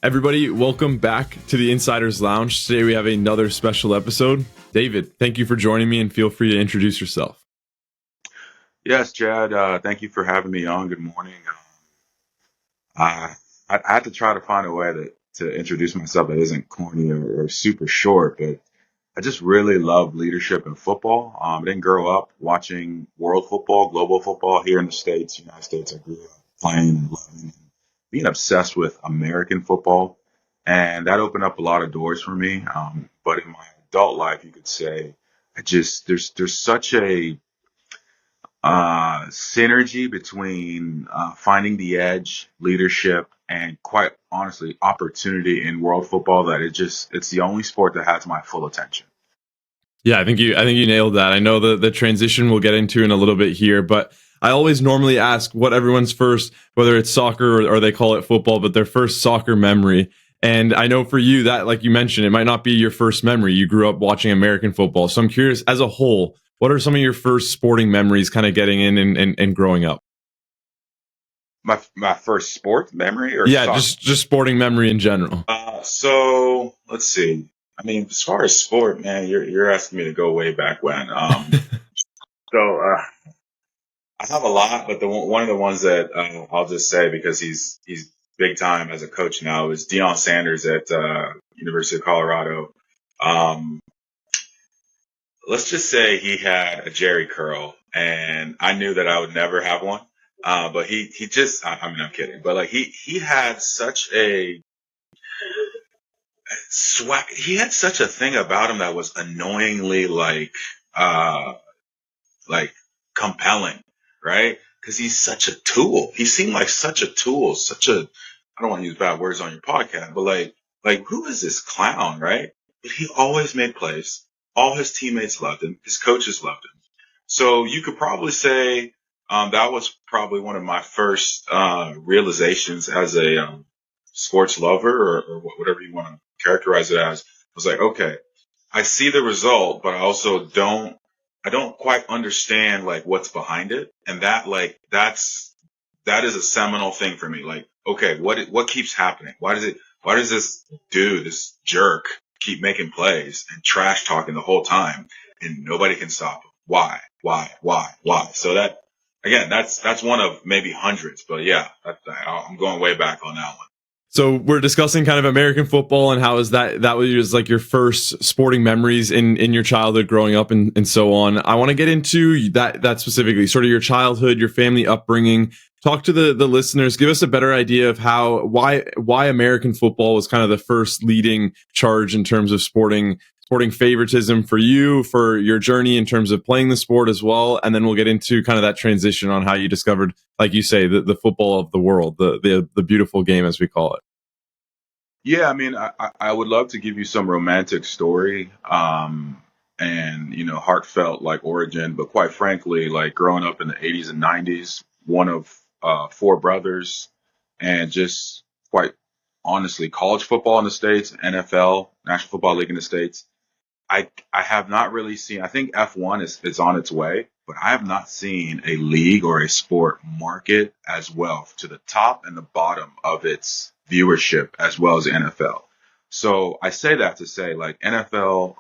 Everybody, welcome back to the Insider's Lounge. Today we have another special episode. David, thank you for joining me and feel free to introduce yourself. Yes, Chad, thank you for having me on. Good morning. I had to try to find a way to introduce myself that isn't corny or super short, but I just really love leadership in football. I didn't grow up watching world football, global football here in the States, United States. I grew up playing and loving and being obsessed with American football. And that opened up a lot of doors for me. But in my adult life, you could say, there's such a synergy between finding the edge, leadership, and quite honestly, opportunity in world football that it's the only sport that has my full attention. Yeah, I think you nailed that. I know the transition we'll get into in a little bit here, but I always normally ask what everyone's first, whether it's soccer or they call it football, but their first soccer memory. And I know for you that, like you mentioned, it might not be your first memory. You grew up watching American football. So I'm curious, as a whole, what are some of your first sporting memories kind of getting in and growing up? My first sport memory or Yeah, soccer? just sporting memory in general. So let's see. I mean, as far as sport, man, you're asking me to go way back when. So I have a lot, but one of the ones that I'll just say because he's big time as a coach now is Deion Sanders at University of Colorado. Um, let's just say he had a Jerry curl, and I knew that I would never have one. But he just I mean I'm kidding, but like he had such a swag. He had such a thing about him that was annoyingly uh like compelling, right? Because he's such a tool. He seemed like such a tool, such a I don't want to use bad words on your podcast, but like who is this clown, right? But he always made plays. All his teammates loved him. His coaches loved him. So you could probably say that was probably one of my first realizations as a sports lover or whatever you want to characterize it as. Was like, okay, I see the result, but I don't quite understand like what's behind it. And that is a seminal thing for me. Like, okay, what keeps happening? Why does this jerk keep making plays and trash talking the whole time and nobody can stop him? Why? So again, that's one of maybe hundreds, but yeah, I'm going way back on that one. So we're discussing kind of American football and how is that was like your first sporting memories in your childhood growing up and so on. I want to get into that specifically, sort of your childhood, your family upbringing. Talk to the listeners, give us a better idea of why American football was kind of the first leading charge in terms of sporting favoritism for you, for your journey in terms of playing the sport as well. And then we'll get into kind of that transition on how you discovered, like you say, the football of the world, the beautiful game as we call it. Yeah, I mean, I would love to give you some romantic story, and heartfelt like origin, but quite frankly, like growing up in the 80s and 90s, one of four brothers, and just quite honestly, college football in the States, NFL, National Football League in the States. I have not really seen. I think F1 is on its way, but I have not seen a league or a sport market as well to the top and the bottom of its viewership as well as the NFL. So I say that to say like NFL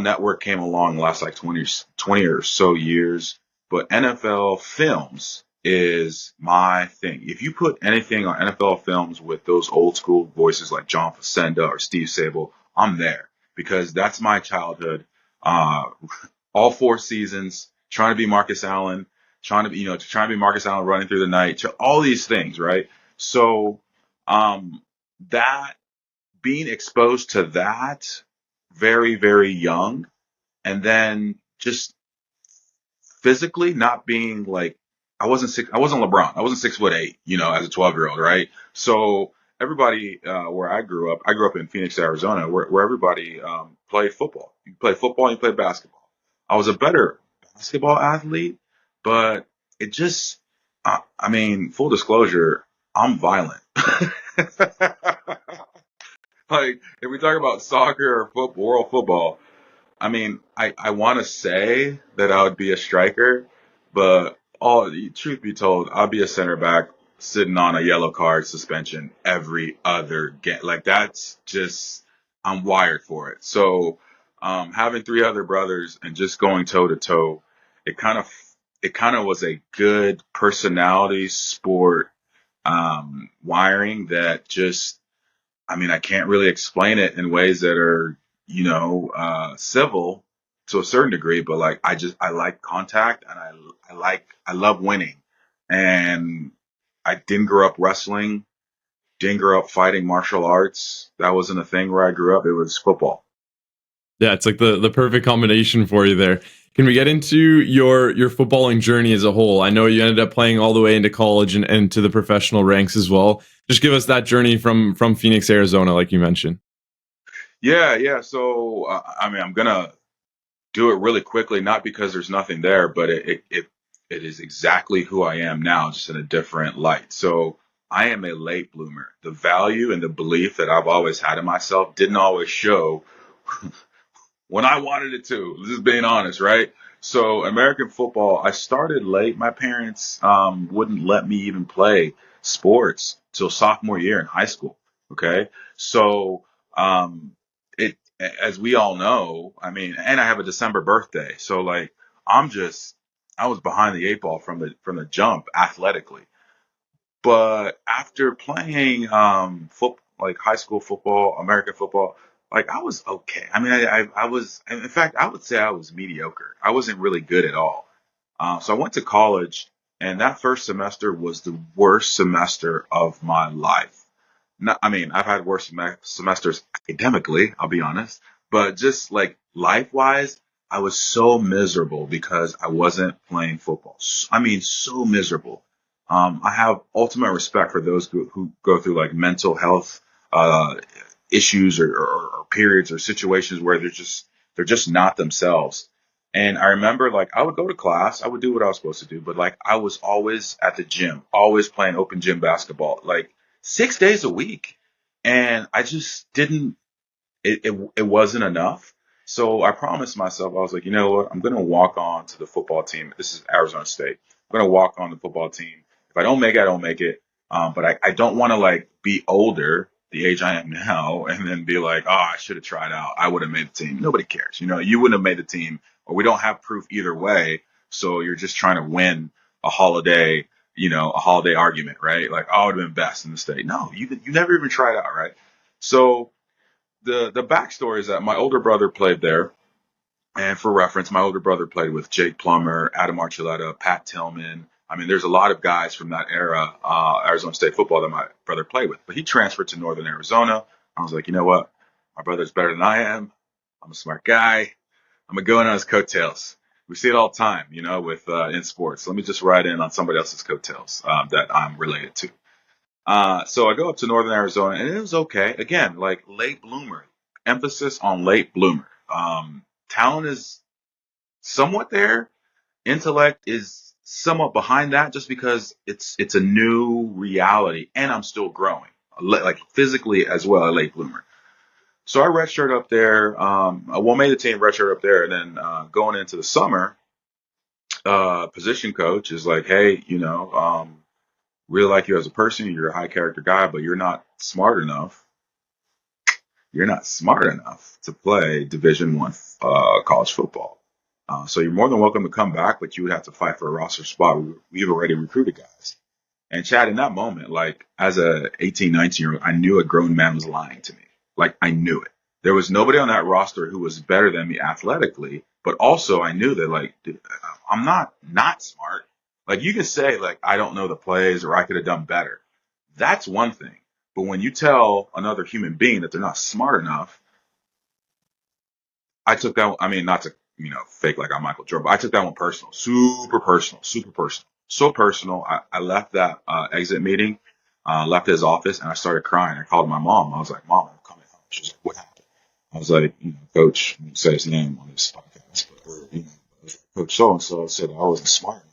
Network came along the last like 20 or so years, but NFL Films is my thing. If you put anything on NFL Films with those old school voices like John Facenda or Steve Sable, I'm there because that's my childhood. Uh, all four seasons, trying to be Marcus Allen, trying to be Marcus Allen running through the night, all these things, right? So, um, that being exposed to that very, very young, and then just physically not being like I wasn't LeBron. I wasn't 6'8", as a 12-year-old, right? So everybody where I grew up in Phoenix, Arizona, where everybody played football. You play football, you play basketball. I was a better basketball athlete, but it just I mean, full disclosure, I'm violent. Like if we talk about soccer or football, world football, I mean, I want to say that I would be a striker, but truth be told, I'll be a center back sitting on a yellow card suspension every other game. Like that's just, I'm wired for it. So, having three other brothers and just going toe to toe, it kind of, it kind of was a good personality sport, wiring that just, I mean, I can't really explain it in ways that are, civil to a certain degree, but like, I like contact and I love winning. And I didn't grow up wrestling, didn't grow up fighting martial arts. That wasn't a thing where I grew up. It was football. Yeah, it's like the perfect combination for you there. Can we get into your footballing journey as a whole? I know you ended up playing all the way into college and to the professional ranks as well. Just give us that journey from Phoenix, Arizona, like you mentioned. Yeah, yeah. So, I mean, I'm gonna do it really quickly, not because there's nothing there, but it is exactly who I am now, just in a different light. So I am a late bloomer. The value and the belief that I've always had in myself didn't always show when I wanted it to. Just being honest, right? So American football, I started late. My parents wouldn't let me even play sports till sophomore year in high school. Okay, so um, it, as we all know, I mean, and I have a December birthday, so like I'm just, I was behind the eight ball from the jump athletically. But after playing foot like high school football, American football, like I was okay. I mean, I was, in fact, I would say I was mediocre. I wasn't really good at all. So I went to college, and that first semester was the worst semester of my life. Not, I mean, I've had worse semesters academically, I'll be honest, but just like life wise, I was so miserable because I wasn't playing football. I mean, so miserable. I have ultimate respect for those who go through like mental health, uh, issues or periods or situations where they're just not themselves. And I remember like I would go to class, I would do what I was supposed to do, but like I was always at the gym, always playing open gym basketball. Like 6 days a week. And I just didn't, it wasn't enough. So I promised myself, I was like, you know what? I'm going to walk on to the football team. This is Arizona State. I'm going to walk on the football team. If I don't make it, I don't make it. But I don't want to like be older, the age I am now, and then be like, oh, I should have tried out. I would have made the team. Nobody cares. You wouldn't have made the team, or we don't have proof either way. So you're just trying to win a holiday, a holiday argument, right? Like, oh, I would have been best in the state. No, you never even tried out, right? So the backstory is that my older brother played there, and for reference, my older brother played with Jake Plummer, Adam Archuleta, Pat Tillman. I mean, there's a lot of guys from that era, Arizona State football, that my brother played with. But he transferred to Northern Arizona. I was like, you know what? My brother's better than I am. I'm a smart guy. I'm gonna go in on his coattails. We see it all the time, with in sports. Let me just ride in on somebody else's coattails that I'm related to. So I go up to Northern Arizona, and it was okay. Again, like late bloomer, emphasis on late bloomer. Talent is somewhat there. Intellect is somewhat behind that, just because it's a new reality, and I'm still growing, like physically as well, a late bloomer. So I redshirt up there. Well, made the team redshirt up there, and then going into the summer, position coach is like, hey, really like you as a person. You're a high character guy, but you're not smart enough. You're not smart enough to play Division One college football. So you're more than welcome to come back, but you would have to fight for a roster spot. We've already recruited guys. And Chad, in that moment, like as a 18, 19-year-old, I knew a grown man was lying to me. Like I knew it. There was nobody on that roster who was better than me athletically, but also I knew that like, dude, I'm not smart. Like you can say like, I don't know the plays or I could have done better. That's one thing. But when you tell another human being that they're not smart enough, I took that, I mean, not to, fake like I'm Michael Jordan, but I took that one personal, super personal, super personal, so personal. I left that exit meeting, left his office, and I started crying. I called my mom. I was like, Mom, I'm coming home. She was like, what happened? I was like, Coach, I won't say his name on this podcast, but, Coach so-and-so said I wasn't smart enough.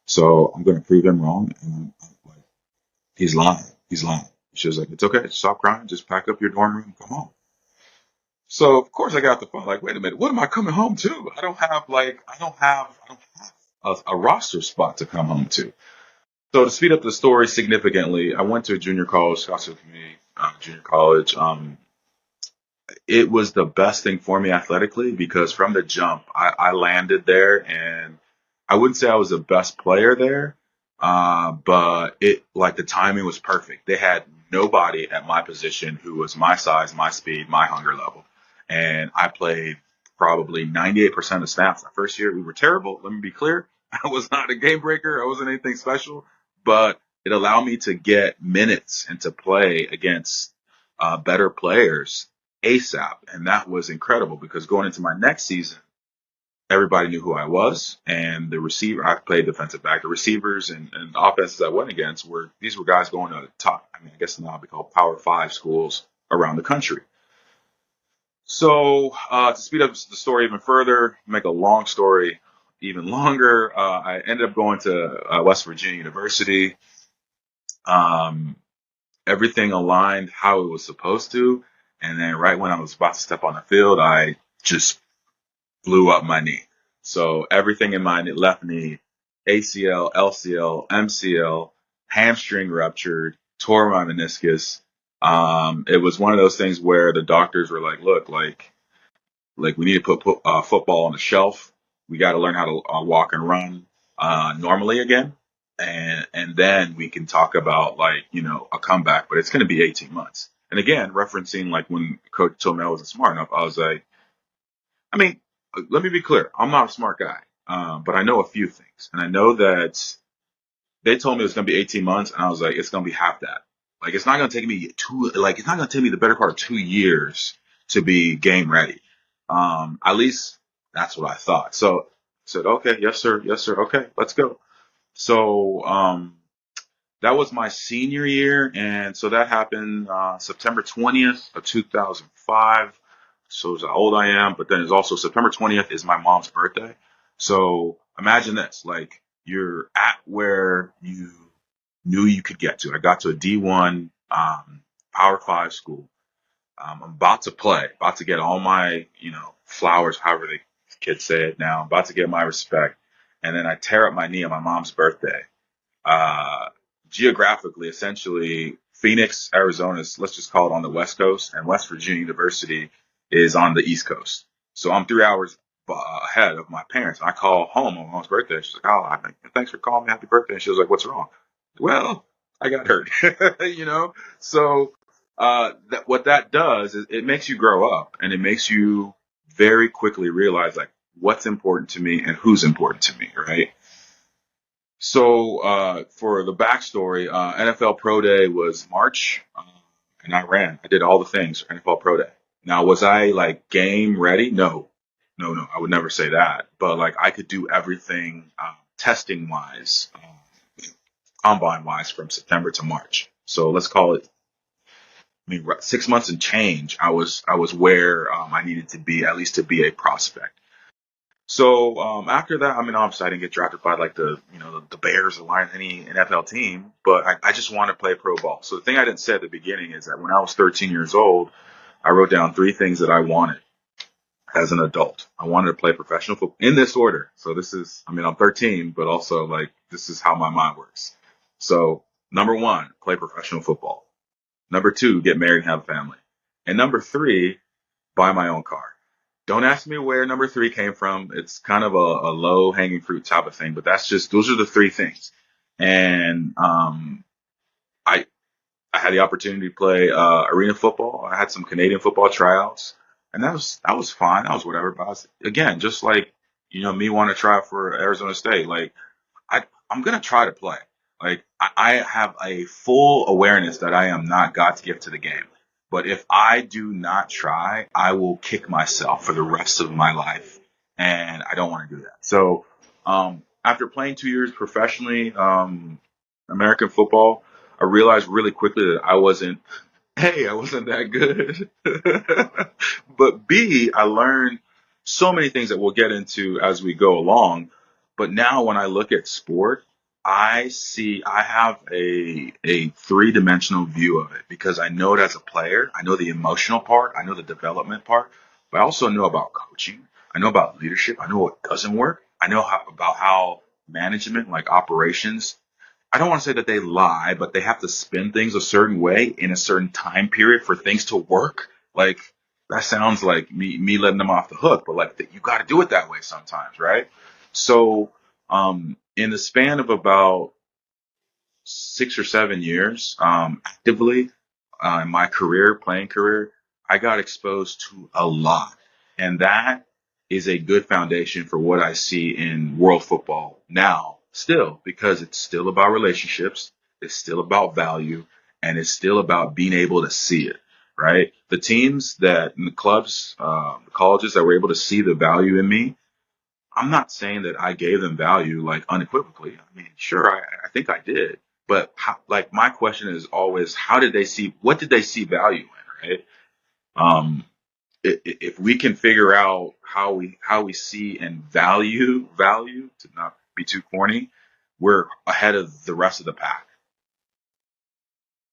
So I'm going to prove him wrong. And I'm like, he's lying. He's lying. She was like, it's okay. Stop crying. Just pack up your dorm room and come home. So of course I got the phone. Like, wait a minute, what am I coming home to? I don't have a roster spot to come home to. So to speed up the story significantly, I went to a junior college, Scottsdale Community Junior College. It was the best thing for me athletically because from the jump, I landed there, and I wouldn't say I was the best player there, but it like the timing was perfect. They had nobody at my position who was my size, my speed, my hunger level, and I played probably 98% of snaps. My first year, we were terrible. Let me be clear. I was not a game breaker. I wasn't anything special, but it allowed me to get minutes and to play against better players ASAP. And that was incredible because going into my next season, everybody knew who I was. And the receiver, I played defensive back. The receivers and the offenses I went against these were guys going to the top, I mean, I guess now they call Power Five schools around the country. So to speed up the story even further, make a long story even longer, I ended up going to West Virginia University. Um, Everything aligned how it was supposed to. And then right when I was about to step on the field, I just blew up my knee. So everything in my left knee, ACL, LCL, MCL, hamstring ruptured, tore my meniscus. It was one of those things where the doctors were like, look, like we need to put football on the shelf. We got to learn how to walk and run normally again, and then we can talk about like a comeback. But it's going to be 18 months. And again, referencing like when Coach told me I wasn't smart enough, I was like, I mean, let me be clear, I'm not a smart guy, but I know a few things, and I know that they told me it was going to be 18 months, and I was like, it's going to be half that. Like, it's not going to take me it's not going to take me the better part of 2 years to be game ready. At least that's what I thought. So I said, okay, yes, sir. Okay, let's go. So, that was my senior year. And so that happened, September 20th of 2005. So it's how old I am, but then it's also September 20th is my mom's birthday. So imagine this, like you're at where you knew you could get to. I got to a D1 Power Five school. I'm about to play, about to get all my, flowers, however the kids say it now. I'm about to get my respect. And then I tear up my knee on my mom's birthday. Uh, Geographically, essentially, Phoenix, Arizona is, let's just call it on the West Coast, and West Virginia University is on the East Coast. So I'm 3 hours ahead of my parents. I call home on my mom's birthday. She's like, oh, thanks for calling me. Happy birthday. And she was like, what's wrong? Well, I got hurt, So what that does is it makes you grow up, and it makes you very quickly realize like what's important to me and who's important to me, right? So for the backstory, NFL Pro Day was March, and I ran. I did all the things for NFL Pro Day. Now, was I like game ready? No, no. I would never say that. But like I could do everything testing wise, combine wise from September to March. So let's call it. I mean, 6 months and change. I was where I needed to be, at least to be a prospect. So after that, I mean, obviously I didn't get drafted by like the Bears or Lions, any NFL team, but I just wanted to play pro ball. So the thing I didn't say at the beginning is that when I was 13 years old, I wrote down three things that I wanted as an adult. I wanted to play professional football in this order. So this is, I mean, I'm 13, but also like this is how my mind works. So number one, play professional football. Number two, get married and have a family. And number three, buy my own car. Don't ask me where number three came from. It's kind of a low hanging fruit type of thing, but those are the three things. And I I had the opportunity to play arena football. I had some Canadian football tryouts, and that was fine. That was whatever. But again, just like me want to try for Arizona State. Like I'm gonna try to play. Like I have a full awareness that I am not God's gift to the game. But if I do not try, I will kick myself for the rest of my life, and I don't want to do that. So after playing 2 years professionally, American football, I realized really quickly that I wasn't that good. But B, I learned so many things that we'll get into as we go along. But now when I look at sport, I have a three-dimensional view of it because I know it as a player. I know the emotional part. I know the development part. But I also know about coaching. I know about leadership. I know what doesn't work. I know about how management, like operations, I don't want to say that they lie, but they have to spin things a certain way in a certain time period for things to work. Like that sounds like me letting them off the hook, but like you got to do it that way sometimes, right? So, in the span of about 6 or 7 years, actively in my career, playing career, I got exposed to a lot. And that is a good foundation for what I see in world football now, still, because it's still about relationships, it's still about value, and it's still about being able to see it, right? The teams that, and the clubs, the colleges that were able to see the value in me, I'm not saying that I gave them value like unequivocally. I mean, sure, I think I did. But how, like my question is always, how did they see? What did they see value in? Right? Um, if we can figure out how we see and value to not be too corny, we're ahead of the rest of the pack.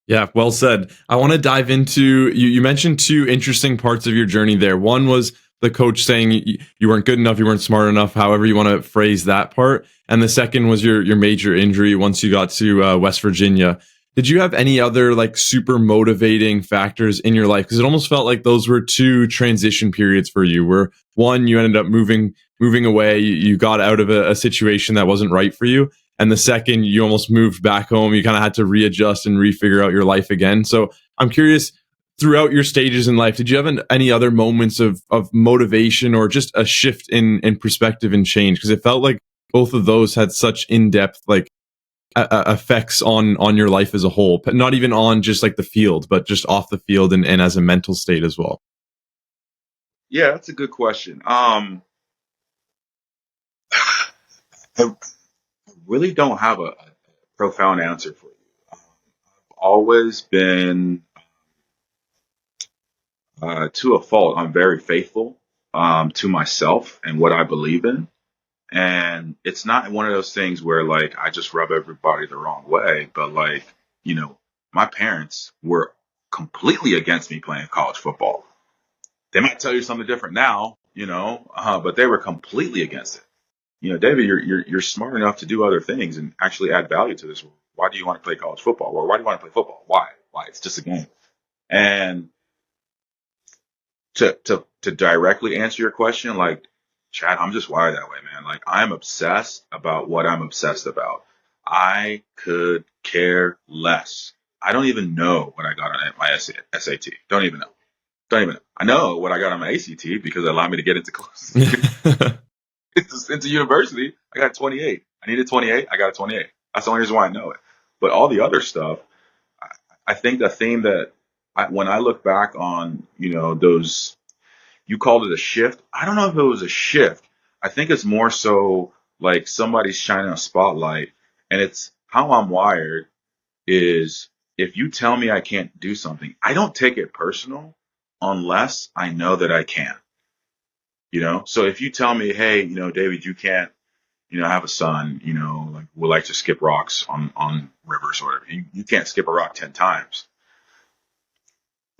Yeah, well said. I want to dive into you mentioned two interesting parts of your journey there. One was the coach saying you weren't good enough, you weren't smart enough, however you want to phrase that part. And the second was your major injury once you got to West Virginia. Did you have any other like super motivating factors in your life? Because it almost felt like those were two transition periods for you. Where one, you ended up moving away, you got out of a situation that wasn't right for you, and the second you almost moved back home, you kind of had to readjust and refigure out your life again. So I'm curious, throughout your stages in life, did you have any other moments of motivation or just a shift in perspective and change? Because it felt like both of those had such in-depth like effects on your life as a whole, but not even on just like the field, but just off the field and as a mental state as well. Yeah, that's a good question. I really don't have a profound answer for you. I've always been, to a fault, I'm very faithful to myself and what I believe in. And it's not one of those things where like I just rub everybody the wrong way, but like, my parents were completely against me playing college football. They might tell you something different now, but they were completely against it. David, you're smart enough to do other things and actually add value to this. Why do you want to play college football? Or why do you want to play football? Why? Why? It's just a game. And to directly answer your question, like, Chad, I'm just wired that way, man. Like, I'm obsessed about what I'm obsessed about. I could care less. I don't even know what I got on my SAT. Don't even know. Don't even know. I know what I got on my ACT because it allowed me to get into into university. I got 28. I needed 28. I got a 28. That's the only reason why I know it. But all the other stuff, I, I think the thing that when I look back on, those, you called it a shift. I don't know if it was a shift. I think it's more so like somebody's shining a spotlight, and it's how I'm wired is if you tell me I can't do something, I don't take it personal unless I know that I can. So if you tell me, hey, David, you can't, have a son, like we like to skip rocks on rivers or whatever. You can't skip a rock 10 times.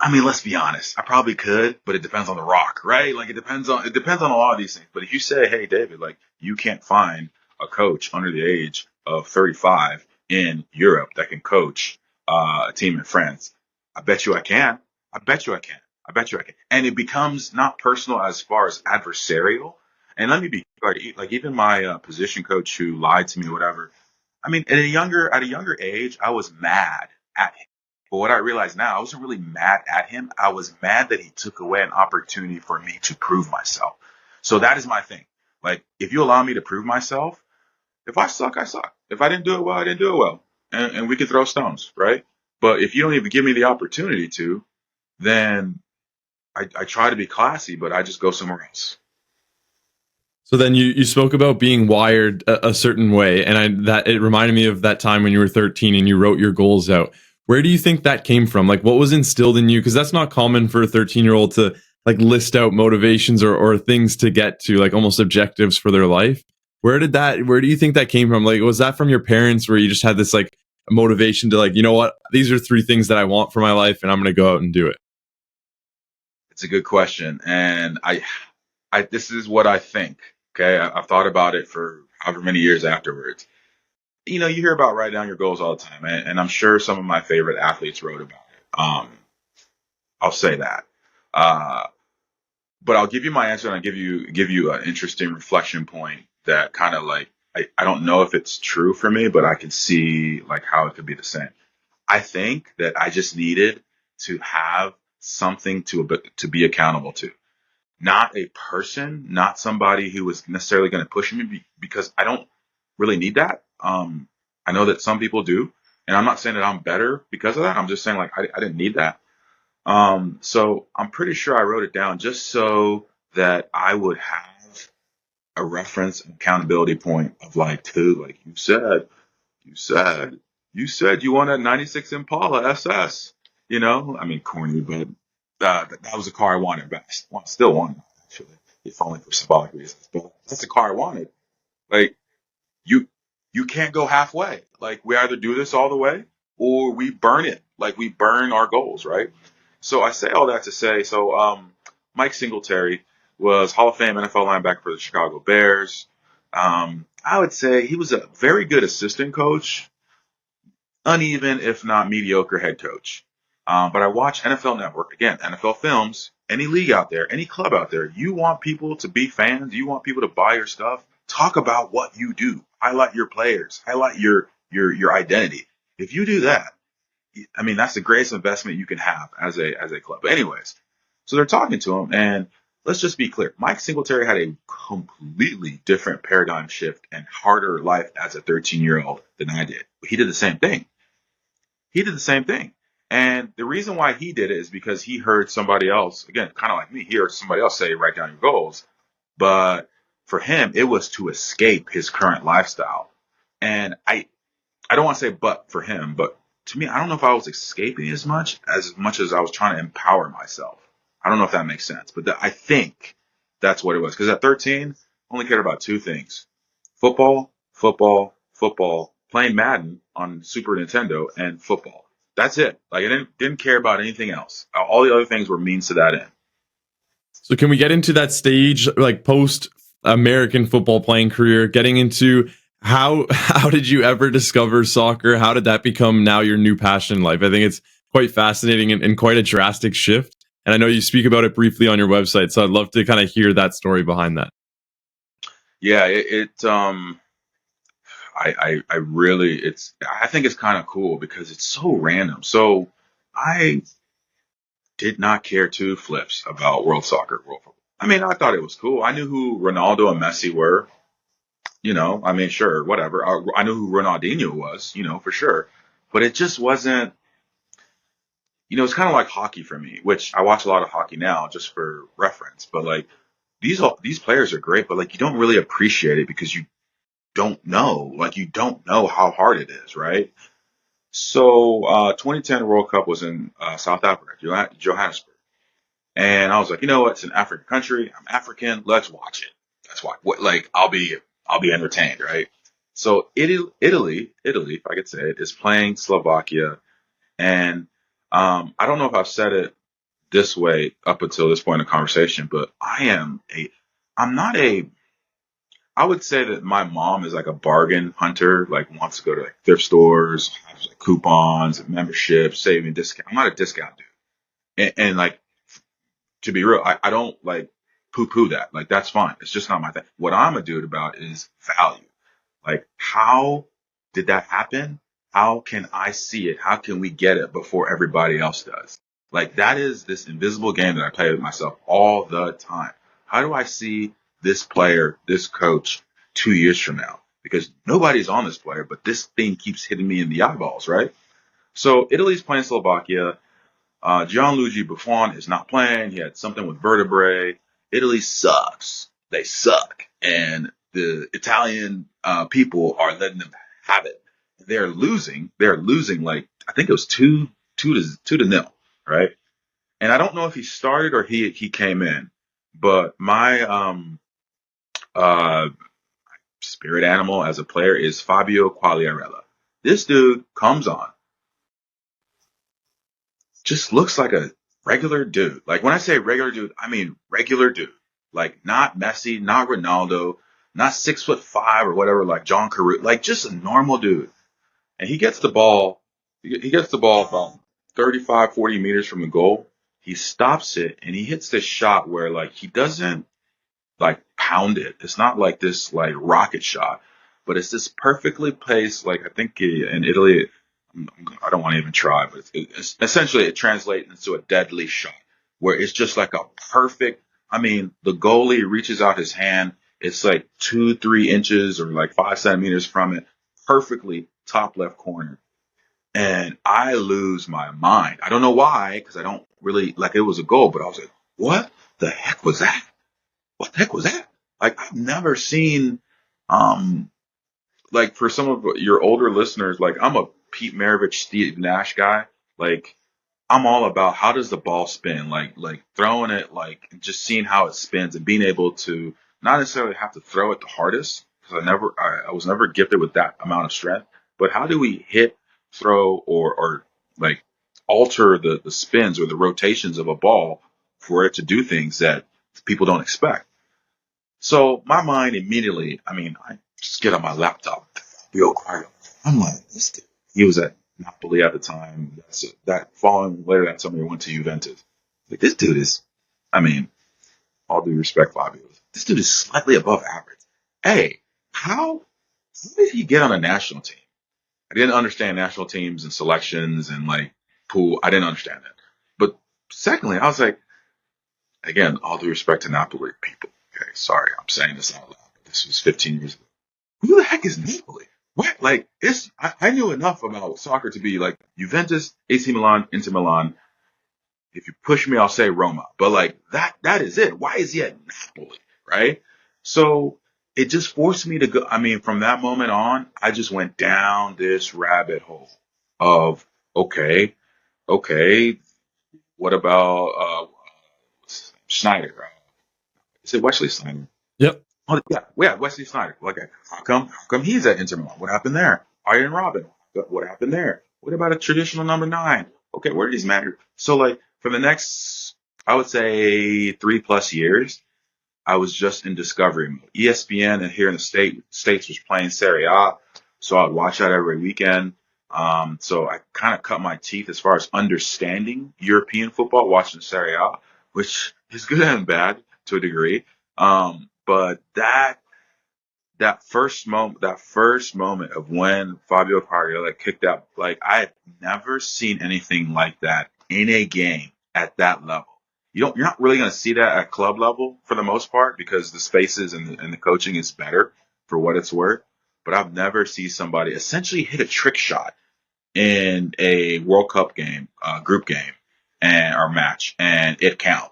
I mean, let's be honest. I probably could, but it depends on the rock, right? Like it depends on a lot of these things. But if you say, hey, David, like you can't find a coach under the age of 35 in Europe that can coach a team in France, I bet you I can. I bet you I can. I bet you I can. And it becomes not personal as far as adversarial. And let me be like even my position coach who lied to me or whatever. I mean, at a younger age, I was mad at him. But what I realize now, I wasn't really mad at him. I was mad that he took away an opportunity for me to prove myself. So that is my thing. Like, if you allow me to prove myself, if I suck, I suck. If I didn't do it well, I didn't do it well. And we can throw stones, right? But if you don't even give me the opportunity to, then I try to be classy, but I just go somewhere else. So then you spoke about being wired a certain way, and that it reminded me of that time when you were 13 and you wrote your goals out. Where do you think that came from? Like, what was instilled in you? Because that's not common for a 13-year-old to like list out motivations or things to get to, like almost objectives for their life. Where do you think that came from? Like, was that from your parents where you just had this like motivation to like, you know what, these are three things that I want for my life, and I'm going to go out and do it? It's a good question. And this is what I think. Okay. I've thought about it for however many years afterwards. you hear about write down your goals all the time, and I'm sure some of my favorite athletes wrote about it. I'll say that. Uh, but I'll give you my answer, and I'll give you an interesting reflection point that kind of like I don't know if it's true for me, but I can see like how it could be the same. I think that I just needed to have something to be accountable to, not a person, not somebody who was necessarily going to push me because I don't really need that. I know that some people do, and I'm not saying that I'm better because of that. I'm just saying like I didn't need that. So I'm pretty sure I wrote it down just so that I would have a reference accountability point of like, dude, like you said, you said you wanted a 96 Impala SS. I mean, corny, but that was a car I wanted best. Still want it, actually, if only for symbolic reasons. But that's the car I wanted. Like, you you can't go halfway. Like, we either do this all the way or we burn it. Like, we burn our goals, right? So I say all that to say, so Mike Singletary was Hall of Fame NFL linebacker for the Chicago Bears. I would say he was a very good assistant coach, uneven, if not mediocre head coach. But I watch NFL Network, again, NFL Films, any league out there, any club out there. You want people to be fans. You want people to buy your stuff. Talk about what you do. Highlight your players. Highlight your identity. If you do that, I mean, that's the greatest investment you can have as a club. But anyways, so they're talking to him, and let's just be clear. Mike Singletary had a completely different paradigm shift and harder life as a 13-year-old than I did. He did the same thing. He did the same thing. And the reason why he did it is because he heard somebody else, again, kind of like me, he heard somebody else say, write down your goals. But for him, it was to escape his current lifestyle. And I don't want to say but for him, but to me, I don't know if I was escaping as much as I was trying to empower myself. I don't know if that makes sense, but I think that's what it was. Because at 13, I only cared about two things: football, football, football, playing Madden on Super Nintendo, and football. That's it. Like, I didn't care about anything else. All the other things were means to that end. So can we get into that stage, like post American football playing career, getting into how did you ever discover soccer? How did that become now your new passion in life? I think it's quite fascinating and quite a drastic shift. And I know you speak about it briefly on your website, so I'd love to kind of hear that story behind that. Yeah, I really, I think it's kind of cool because it's so random. So I did not care two flips about world soccer, world football. I mean, I thought it was cool. I knew who Ronaldo and Messi were. I mean, sure, whatever. I knew who Ronaldinho was, for sure. But it just wasn't, it's kind of like hockey for me, which I watch a lot of hockey now just for reference. But like these players are great, but like you don't really appreciate it because you don't know how hard it is, right? So 2010 World Cup was in South Africa, Johannesburg. And I was like, you know what? It's an African country. I'm African. Let's watch it. Let's watch. Like, I'll be entertained, right? So Italy, if I could say it, is playing Slovakia, and I don't know if I've said it this way up until this point in the conversation, but I'm not a. I would say that my mom is like a bargain hunter, like wants to go to like thrift stores, has like coupons, memberships, saving discount. I'm not a discount dude, and like to be real, I don't like poo poo that. Like, that's fine. It's just not my thing. What I'm a dude about is value. Like, how did that happen? How can I see it? How can we get it before everybody else does? Like, that is this invisible game that I play with myself all the time. How do I see this player, this coach 2 years from now? Because nobody's on this player, but this thing keeps hitting me in the eyeballs, right? So Italy's playing Slovakia. Gianluigi Buffon is not playing. He had something with vertebrae. Italy sucks. They suck. And the Italian people are letting them have it. They're losing. They're losing like, I think it was two to nil, right? And I don't know if he started or he came in, but my uh, spirit animal as a player is Fabio Quagliarella. This dude comes on, just looks like a regular dude. Like, when I say regular dude, I mean regular dude. Like, not Messi, not Ronaldo, not 6'5" or whatever, like John Carew, like just a normal dude. And he gets the ball, about 35, 40 meters from the goal. He stops it and he hits this shot where like he doesn't like pound it. It's not like this like rocket shot, but it's this perfectly placed. Like I think in Italy, I don't want to even try, but it's essentially it translates into a deadly shot where it's just like a perfect. I mean, the goalie reaches out his hand. It's like 2, 3 inches or like 5 centimeters from it, perfectly top left corner. And I lose my mind. I don't know why, because I don't really like it was a goal, but I was like, what the heck was that? What the heck was that? Like I've never seen, um, like for some of your older listeners, like I'm a Pete Maravich, Steve Nash guy. Like I'm all about how does the ball spin, like throwing it, like just seeing how it spins and being able to not necessarily have to throw it the hardest because I was never gifted with that amount of strength. But how do we hit, throw, or like alter the spins or the rotations of a ball for it to do things that people don't expect? So my mind immediately, I mean, I just get on my laptop, Bill Gridiron. I'm like, this dude. He was at Napoli at the time. That following later that summer, he went to Juventus. Like this dude is, I mean, all due respect, Fabio. This dude is slightly above average. Hey, how did he get on a national team? I didn't understand national teams and selections and like pool. I didn't understand that. But secondly, I was like, again, all due respect to Napoli people. Okay, sorry, I'm saying this out loud. This was 15 years ago. Who the heck is Napoli? What? Like, I knew enough about soccer to be like Juventus, AC Milan, Inter Milan. If you push me, I'll say Roma. But like that is it. Why is he at Napoli? Right? So it just forced me to go. I mean, from that moment on, I just went down this rabbit hole of okay, okay, what about Schneider? Is it Wesley Snyder? Yep. Oh yeah, Wesley Snyder. Okay, how come he's at Inter Milan? What happened there? Iron Robin. What happened there? What about a traditional number 9? Okay, where did these matter? So like for the next, I would say 3+ years, I was just in discovery mode. ESPN and here in the states was playing Serie A, so I'd watch that every weekend. So I kind of cut my teeth as far as understanding European football, watching Serie A, which is good and bad to a degree. But that first moment of when Fabio Cariola kicked out, like I had never seen anything like that in a game at that level. You're not really going to see that at club level for the most part because the spaces and the coaching is better for what it's worth. But I've never seen somebody essentially hit a trick shot in a World Cup game, group game, and or match, and it count.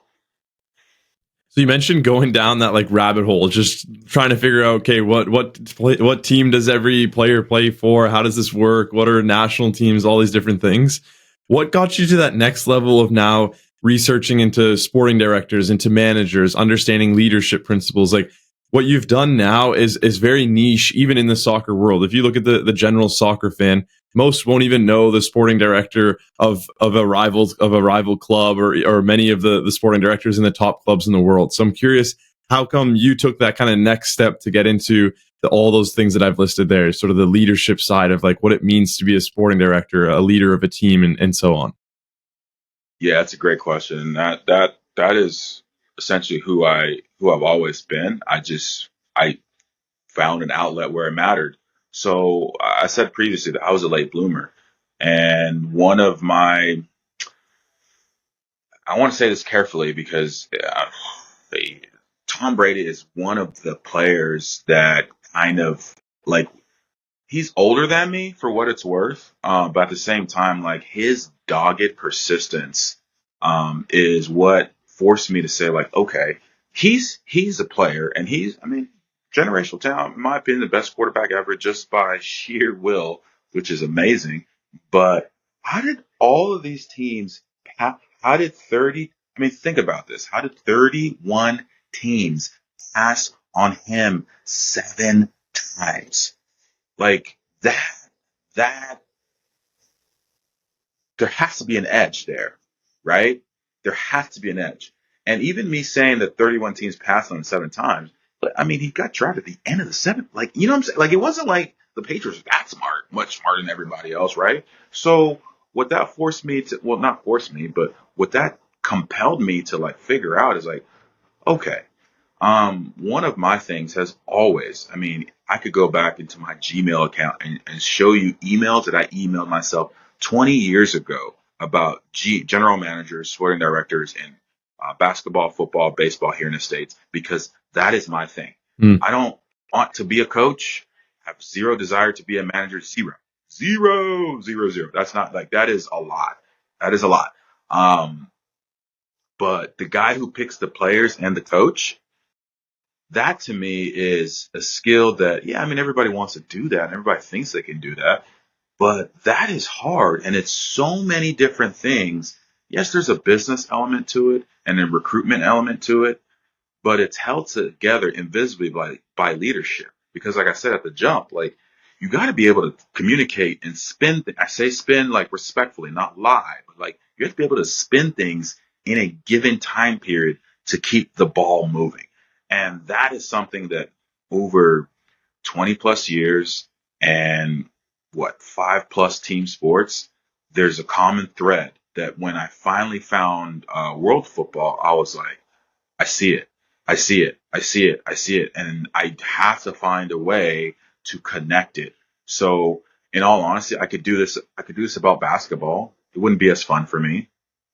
So you mentioned going down that like rabbit hole, just trying to figure out, okay, what team does every player play for? How does this work? What are national teams? All these different things. What got you to that next level of now researching into sporting directors, into managers, understanding leadership principles? Like what you've done now is very niche, even in the soccer world. If you look at the general soccer fan, most won't even know the sporting director of a rival club or many of the sporting directors in the top clubs in the world. So I'm curious, how come you took that kind of next step to get into all those things that I've listed there, sort of the leadership side of like what it means to be a sporting director, a leader of a team, and so on? Yeah, that's a great question. That is essentially who I've always been. I found an outlet where it mattered. So I said previously that I was a late bloomer, and one of my, I want to say this carefully because Tom Brady is one of the players that kind of like he's older than me for what it's worth, but at the same time, like his dogged persistence is what forced me to say, like, okay, he's a player, and I mean, generational talent, in my opinion, the best quarterback ever, just by sheer will, which is amazing. But how did all of these teams? How did 30? I mean, think about this. How did 31 teams pass on him 7 times? Like that there has to be an edge there, right? There has to be an edge. And even me saying that 31 teams passed on 7 times, But I mean, he got drafted at the end of the seventh. Like, you know what I'm saying? Like, it wasn't like the Patriots were that smart, much smarter than everybody else, right? So what that forced me to, well, not forced me, but what that compelled me to like figure out is like, okay, one of my things has always, I mean, I could go back into my Gmail account and show you emails that I emailed myself 20 years ago about general managers, sporting directors in basketball, football, baseball here in the States, because that is my thing. Mm. I don't want to be a coach, have zero desire to be a manager, zero, zero, zero, zero. That's not like, that is a lot. That is a lot. But the guy who picks the players and the coach, that to me is a skill that, yeah, I mean, everybody wants to do that and everybody thinks they can do that, but that is hard. And it's so many different things. Yes, there's a business element to it and a recruitment element to it, but it's held together invisibly by leadership. Because like I said at the jump, like you got to be able to communicate and spin. I say spin like respectfully, not lie, but like you have to be able to spin things in a given time period to keep the ball moving. And that is something that over 20 plus years and what, 5+ team sports, there's a common thread that when I finally found world football, I was like, I see it. I see it. I see it. I see it. And I have to find a way to connect it. So in all honesty, I could do this. I could do this about basketball. It wouldn't be as fun for me.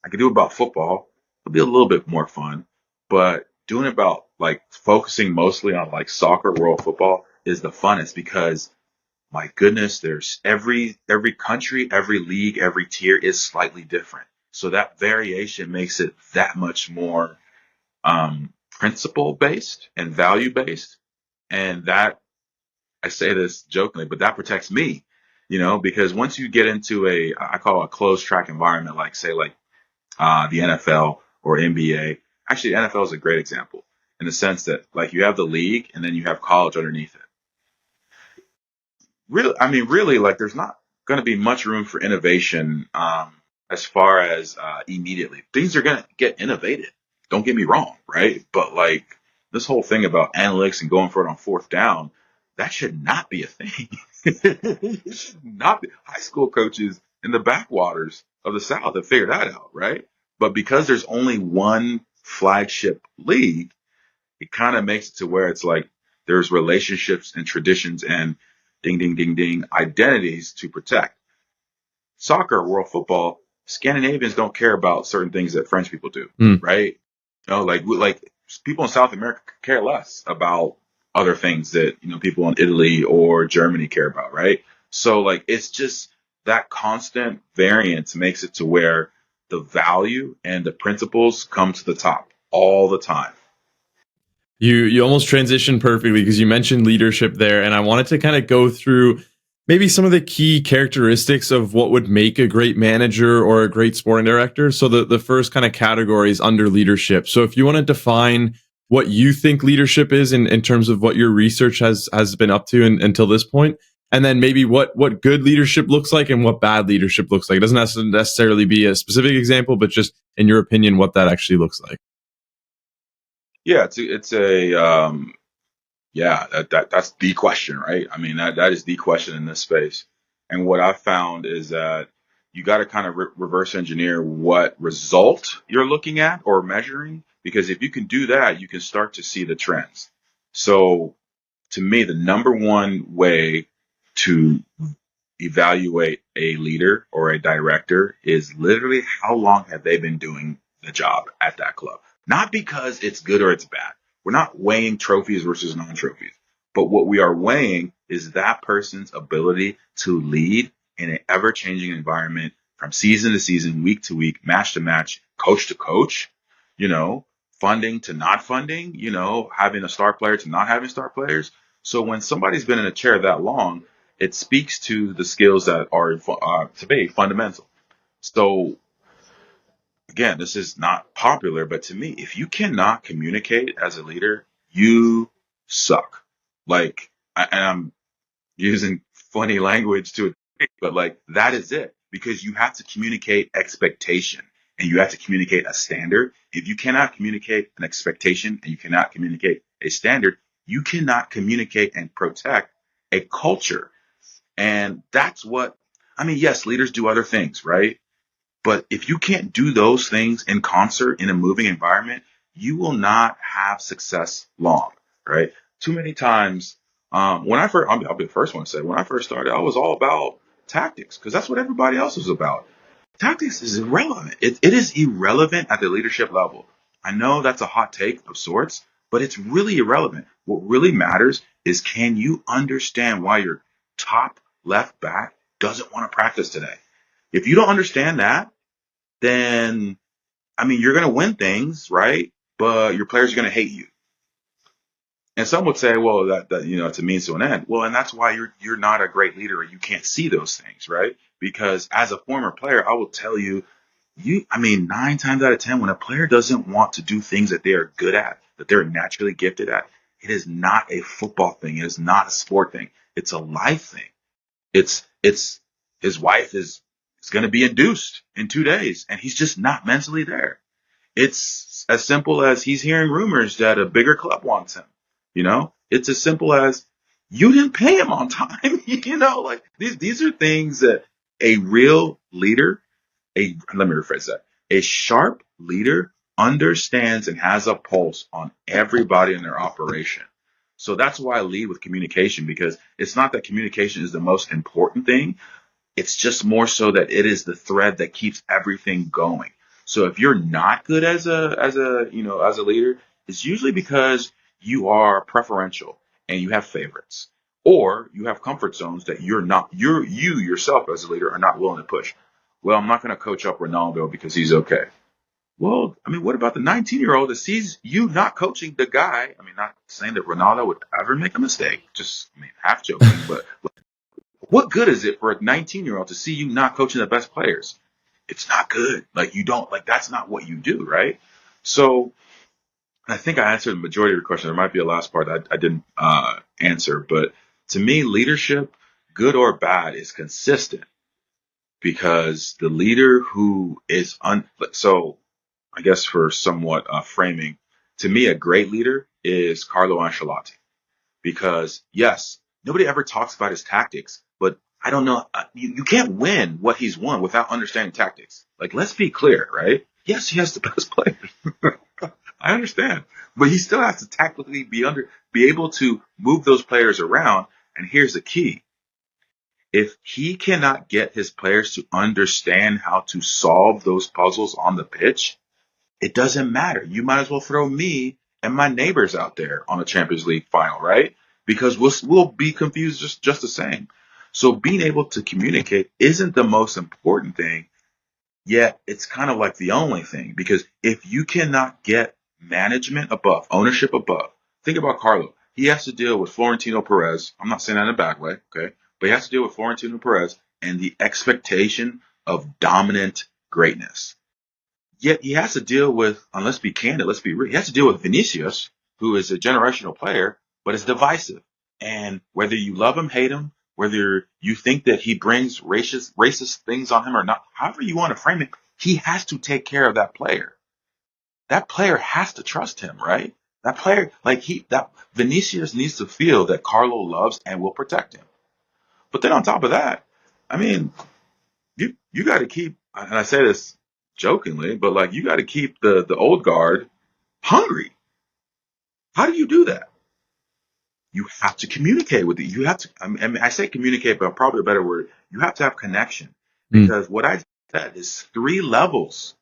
I could do it about football. It'll be a little bit more fun, but doing it about like focusing mostly on like soccer, world football is the funnest because my goodness, there's every country, every league, every tier is slightly different. So that variation makes it that much more principle based and value based. And that, I say this jokingly, but that protects me, because once you get into I call it a closed track environment, like say like the NFL or NBA. Actually, the NFL is a great example in the sense that like you have the league and then you have college underneath it. Really, I mean, really, like there's not going to be much room for innovation as far as immediately. Things are going to get innovated. Don't get me wrong, right? But like this whole thing about analytics and going for it on fourth down, that should not be a thing. Not be, high school coaches in the backwaters of the South have figured that out, right? But because there's only one flagship league, it kind of makes it to where it's like there's relationships and traditions and ding, ding, ding, ding, identities to protect. Soccer, world football, Scandinavians don't care about certain things that French people do, Mm. right? Like people in South America care less about other things that, people in Italy or Germany care about, right? So like, it's just that constant variance makes it to where the value and the principles come to the top all the time. You almost transitioned perfectly because you mentioned leadership there, and I wanted to kind of go through maybe some of the key characteristics of what would make a great manager or a great sporting director. So the first kind of category is under leadership. So if you want to define what you think leadership is in terms of what your research has been up to until this point, and then maybe what good leadership looks like and what bad leadership looks like. It doesn't have to necessarily be a specific example, but just in your opinion, what that actually looks like. Yeah, yeah, that's the question, right? I mean, that is the question in this space. And what I've found is that you got to kind of reverse engineer what result you're looking at or measuring, because if you can do that, you can start to see the trends. So to me, the number one way to evaluate a leader or a director is literally how long have they been doing the job at that club. Not because it's good or it's bad. We're not weighing trophies versus non-trophies. But what we are weighing is that person's ability to lead in an ever-changing environment from season to season, week to week, match to match, coach to coach, you know, funding to not funding, having a star player to not having star players. So when somebody's been in a chair that long, it speaks to the skills that are to be fundamental. So again, this is not popular, but to me, if you cannot communicate as a leader, you suck. Like, and I'm using funny language to it, but like that is it, because you have to communicate expectation and you have to communicate a standard. If you cannot communicate an expectation and you cannot communicate a standard, You cannot communicate and protect a culture. And that's what, I mean, yes, leaders do other things, right? But if you can't do those things in concert in a moving environment, you will not have success long, right? Too many times, when I first, I'll be the first one to say, when I first started, I was all about tactics because that's what everybody else was about. Tactics is irrelevant. It is irrelevant at the leadership level. I know that's a hot take of sorts, but it's really irrelevant. What really matters is can you understand why your top left back doesn't want to practice today? If you don't understand that, then I mean you're going to win things, right? But your players are going to hate you. And some would say, well, that it's a means to an end. Well, and that's why you're not a great leader, or you can't see those things, right? Because as a former player, I will tell you, I mean, 9 times out of 10, when a player doesn't want to do things that they are good at, that they're naturally gifted at, it is not a football thing. It is not a sport thing. It's a life thing. It's his wife is going to be induced in 2 days, and he's just not mentally there. It's as simple as he's hearing rumors that a bigger club wants him. It's as simple as you didn't pay him on time. Like these are things that a real leader, let me rephrase that. A sharp leader understands and has a pulse on everybody in their operation. So that's why I lead with communication, because it's not that communication is the most important thing. It's just more so that it is the thread that keeps everything going. So if you're not good as a leader, it's usually because you are preferential and you have favorites, or you have comfort zones that you yourself as a leader are not willing to push. Well, I'm not going to coach up Ronaldo because he's okay. Well, I mean, what about the 19-year-old that sees you not coaching the guy? I mean, not saying that Ronaldo would ever make a mistake, just, I mean, half joking, but what good is it for a 19-year-old to see you not coaching the best players? It's not good. Like you don't like that's not what you do, right? So I think I answered the majority of your question. There might be a last part that I didn't answer, but to me, leadership, good or bad, is consistent because the leader who is so I guess for somewhat framing, to me, a great leader is Carlo Ancelotti because yes, nobody ever talks about his tactics, but I don't know. You can't win what he's won without understanding tactics. Like, let's be clear, right? Yes, he has the best players. I understand, but he still has to tactically be able to move those players around. And here's the key: if he cannot get his players to understand how to solve those puzzles on the pitch, it doesn't matter. You might as well throw me and my neighbors out there on a Champions League final, right? Because we'll be confused just the same. So being able to communicate isn't the most important thing, yet it's kind of like the only thing. Because if you cannot get management above, ownership above, think about Carlo. He has to deal with Florentino Perez. I'm not saying that in a bad way, okay? But he has to deal with Florentino Perez and the expectation of dominant greatness. Yet he has to deal with, and let's be candid, let's be real, he has to deal with Vinicius, who is a generational player, but is divisive. And whether you love him, hate him, whether you think that he brings racist things on him or not, however you want to frame it, he has to take care of that player. That player has to trust him, right? That player, that Vinicius needs to feel that Carlo loves and will protect him. But then on top of that, I mean, you got to keep, and I say this jokingly, but like you got to keep the old guard hungry. How do you do that? You have to communicate with it. You have to. I mean, I say communicate, but probably a better word. You have to have connection because what I said is 3 levels.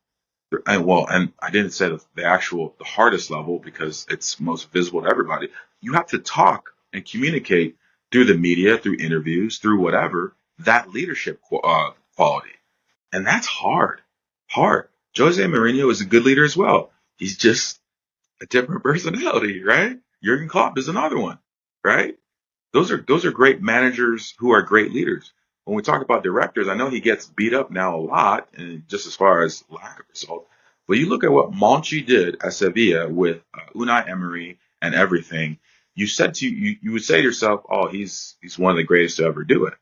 And I didn't say the hardest level because it's most visible to everybody. You have to talk and communicate through the media, through interviews, through whatever that leadership quality. And that's hard. Hard. Jose Mourinho is a good leader as well. He's just a different personality, right? Jurgen Klopp is another one, right? Those are great managers who are great leaders. When we talk about directors, I know he gets beat up now a lot, and just as far as lack of result. But you look at what Monchi did at Sevilla with Unai Emery and everything. You would say to yourself, "Oh, he's one of the greatest to ever do it."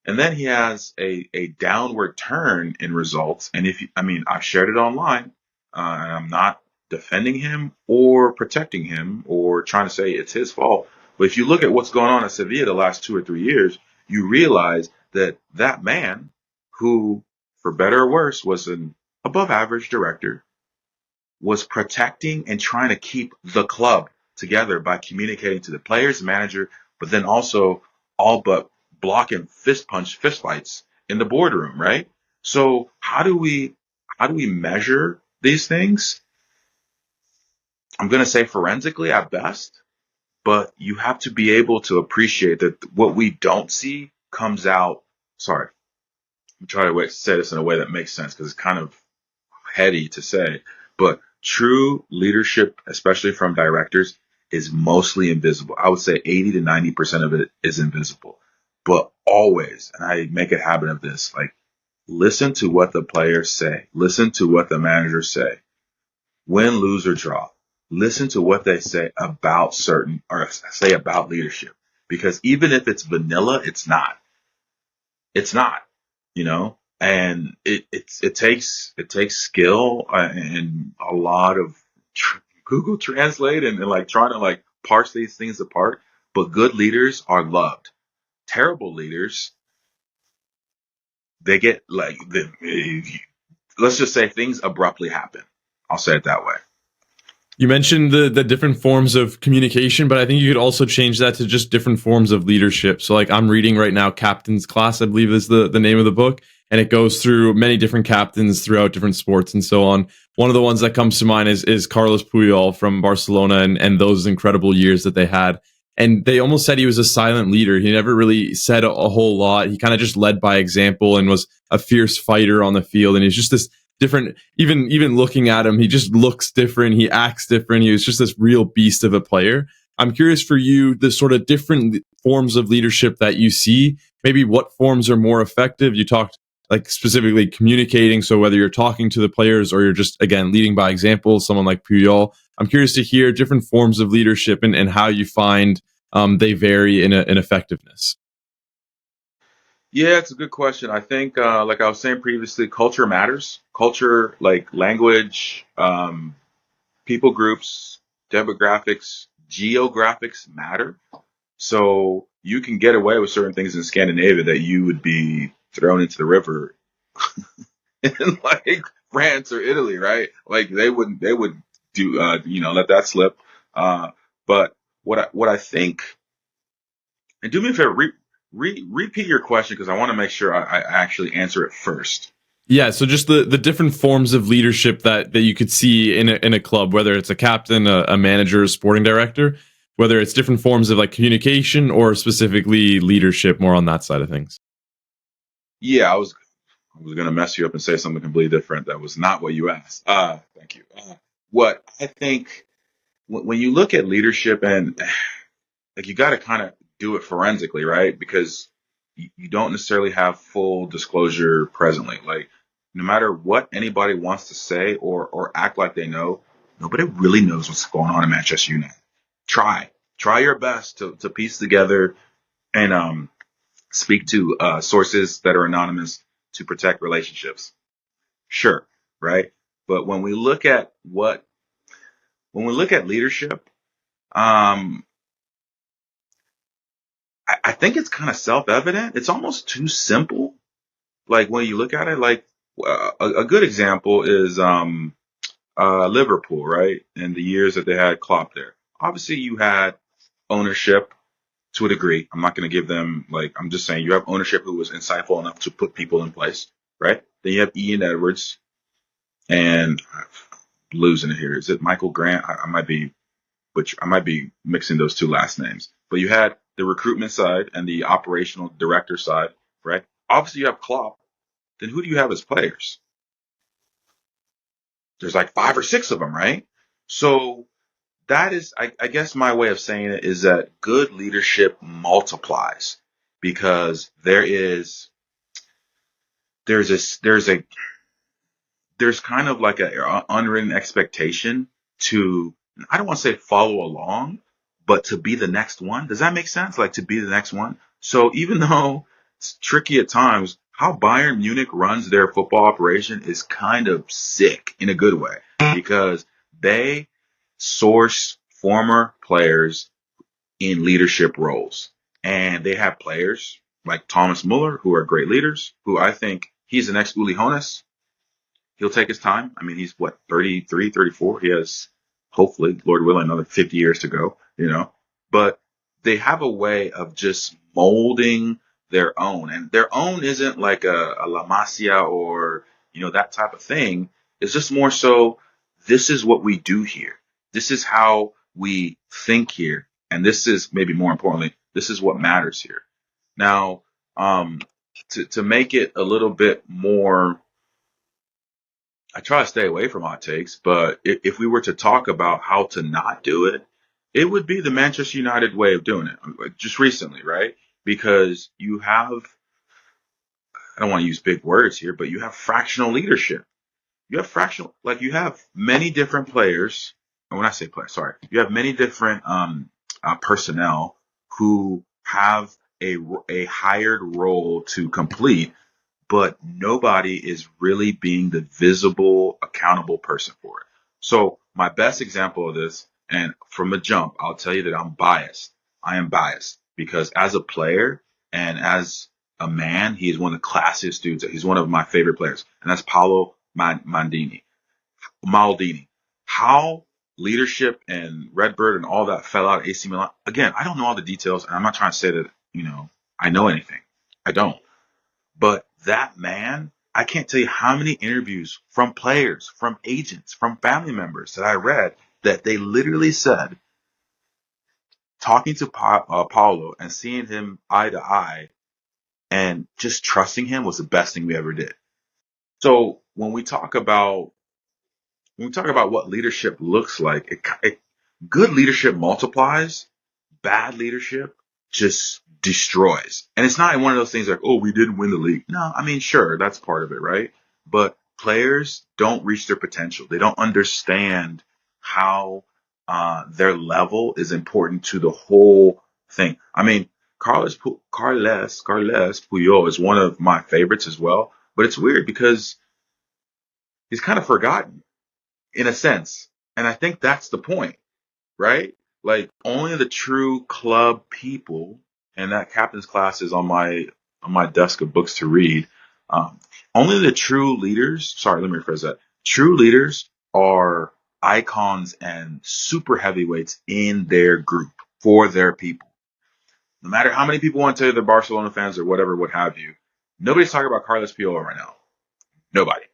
And then he has a downward turn in results. And I mean, I've shared it online, and I'm not defending him or protecting him or trying to say it's his fault. But if you look at what's going on in Sevilla the last 2 or 3 years, you realize that that man, who, for better or worse, was an above average director, was protecting and trying to keep the club together by communicating to the players, manager, but then also all but blocking fist fights in the boardroom, right? So how do we measure these things? I'm going to say forensically at best, but you have to be able to appreciate that what we don't see comes out. Sorry, I'm trying to say this in a way that makes sense because it's kind of heady to say, but true leadership, especially from directors, is mostly invisible. I would say 80 to 90% of it is invisible, but always, and I make a habit of this, like listen to what the players say, listen to what the managers say, win, lose, or draw. Listen to what they say about certain, or say about leadership, because even if it's vanilla, it's not. It's not, you know, and it takes skill and a lot of Google Translate and like trying to like parse these things apart. But good leaders are loved. Terrible leaders, they get like let's just say things abruptly happen. I'll say it that way. You mentioned the different forms of communication, but I think you could also change that to just different forms of leadership. So like I'm reading right now Captain's Class, I believe is the name of the book, and it goes through many different captains throughout different sports and so on. One of the ones that comes to mind is Carlos Puyol from Barcelona and those incredible years that they had. And they almost said he was a silent leader. He never really said a whole lot. He kind of just led by example and was a fierce fighter on the field. And he's just this different, even looking at him, he just looks different. He acts different. He was just this real beast of a player. I'm curious for you, the sort of different forms of leadership that you see, maybe what forms are more effective. You talked like specifically communicating. So whether you're talking to the players or you're just, again, leading by example, someone like Puyol, I'm curious to hear different forms of leadership and how you find they vary in effectiveness. Yeah, it's a good question. I think, like I was saying previously, culture matters. Culture, like language, people groups, demographics, geographics matter. So you can get away with certain things in Scandinavia that you would be thrown into the river in like France or Italy, right? Like they would do, let that slip. But what I think, and do me a favor, repeat your question because I want to make sure I actually answer it first. Yeah, so just the different forms of leadership that you could see in a club, whether it's a captain, a manager, a sporting director, whether it's different forms of like communication or specifically leadership, more on that side of things. Yeah, I was gonna mess you up and say something completely different. That was not what you asked. Thank you. What I think when you look at leadership and like you got to kind of do it forensically, right? Because you don't necessarily have full disclosure presently. Like no matter what anybody wants to say or act like they know, nobody really knows what's going on in Manchester United. Try your best to piece together and speak to sources that are anonymous to protect relationships. Sure, right? But when we look at leadership, um, I think it's kind of self-evident. It's almost too simple. Like when you look at it, like a good example is Liverpool, right? And the years that they had Klopp there. Obviously, you had ownership to a degree. I'm not going to give them like I'm just saying you have ownership who was insightful enough to put people in place, right? Then you have Ian Edwards and I'm losing it here. Is it Michael Grant? I might be mixing those two last names. But you had the recruitment side and the operational director side, right? Obviously, you have Klopp. Then who do you have as players? There's like 5 or 6 of them, right? So that is, I guess, my way of saying it is that good leadership multiplies because there's a there's kind of like a unwritten expectation to, I don't want to say follow along, but to be the next one. Does that make sense? Like to be the next one. So even though it's tricky at times, how Bayern Munich runs their football operation is kind of sick in a good way because They source former players in leadership roles. And they have players like Thomas Muller, who are great leaders, who I think he's the next Uli Hoeneß. He'll take his time. I mean, he's what, 33, 34. He has, hopefully, Lord willing, another 50 years to go, but they have a way of just molding their own, and their own isn't like a La Masia or, that type of thing. It's just more so, this is what we do here. This is how we think here. And this is, maybe more importantly, this is what matters here. Now, to make it a little bit more, I try to stay away from hot takes, but if we were to talk about how to not do it, it would be the Manchester United way of doing it, just recently, right? Because you have, I don't want to use big words here, but you have fractional leadership. You have fractional, like you have many different players. And when I say players, sorry, you have many different personnel who have a hired role to complete, but nobody is really being the visible, accountable person for it. So my best example of this, and from the jump, I'll tell you that I'm biased. I am biased because as a player and as a man, he is one of the classiest dudes. He's one of my favorite players, and that's Paolo Maldini. How leadership and Redbird and all that fell out at AC Milan. Again, I don't know all the details, and I'm not trying to say that, I know anything. I don't. But that man, I can't tell you how many interviews from players, from agents, from family members that I read that they literally said, talking to Paulo and seeing him eye to eye and just trusting him was the best thing we ever did. So when we talk about what leadership looks like, good leadership multiplies, bad leadership just destroys. And it's not one of those things like, oh, we didn't win the league. No, I mean, sure, that's part of it, right? But players don't reach their potential. They don't understand how their level is important to the whole thing. I mean, Carles Puyol is one of my favorites as well. But it's weird because he's kind of forgotten in a sense. And I think that's the point, right? Like only the true club people, and that captain's class is on my desk of books to read. Only the true leaders. Sorry, let me rephrase that. True leaders are icons and super heavyweights in their group for their people. No matter how many people want to tell you they're Barcelona fans or whatever, what have you, nobody's talking about Carles Puyol right now. Nobody.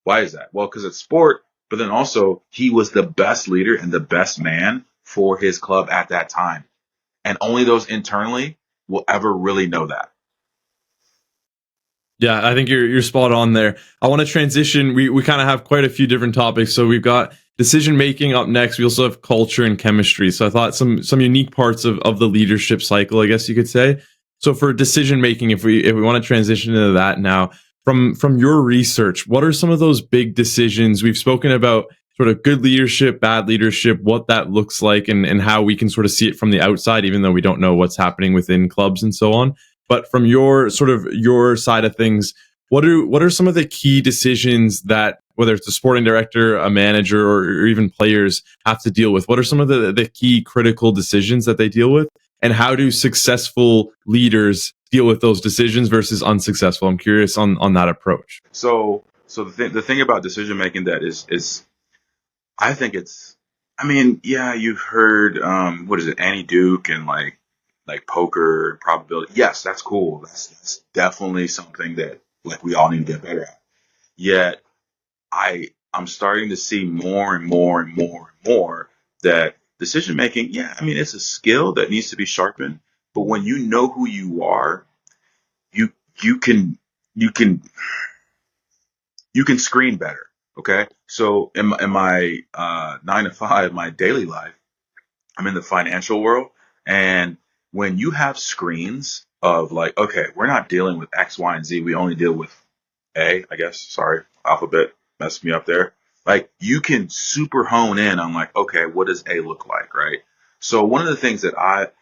Why is that? Well, because it's sport, but then also he was the best leader and the best man for his club at that time. And only those internally will ever really know that. Yeah, I think you're spot on there. I want to transition. We kind of have quite a few different topics. So we've got decision making up next. We also have culture and chemistry. So I thought some unique parts of the leadership cycle, I guess you could say. So for decision making, if we want to transition into that now, from your research, what are some of those big decisions? We've spoken about sort of good leadership, bad leadership, what that looks like, and how we can sort of see it from the outside, even though we don't know what's happening within clubs and so on. But from your side of things, what are some of the key decisions that, whether it's a sporting director, a manager, or even players, have to deal with? What are some of the key critical decisions that they deal with? And how do successful leaders deal with those decisions versus unsuccessful? I'm curious on that approach. So the thing about decision making that is I think it's, I mean, yeah, you've heard what is it, Annie Duke and like poker and probability. Yes, that's cool. That's definitely something that like we all need to get better at. Yet I'm starting to see more and more and more and more that decision making, yeah, I mean, it's a skill that needs to be sharpened. But when you know who you are, you you can you can you can screen better. Okay. So in my 9 to 5, my daily life, I'm in the financial world. And when you have screens of like, okay, we're not dealing with X, Y, and Z. We only deal with A, I guess. Sorry, alphabet messed me up there. Like you can super hone in on like, okay, what does A look like? Right. So one of the things that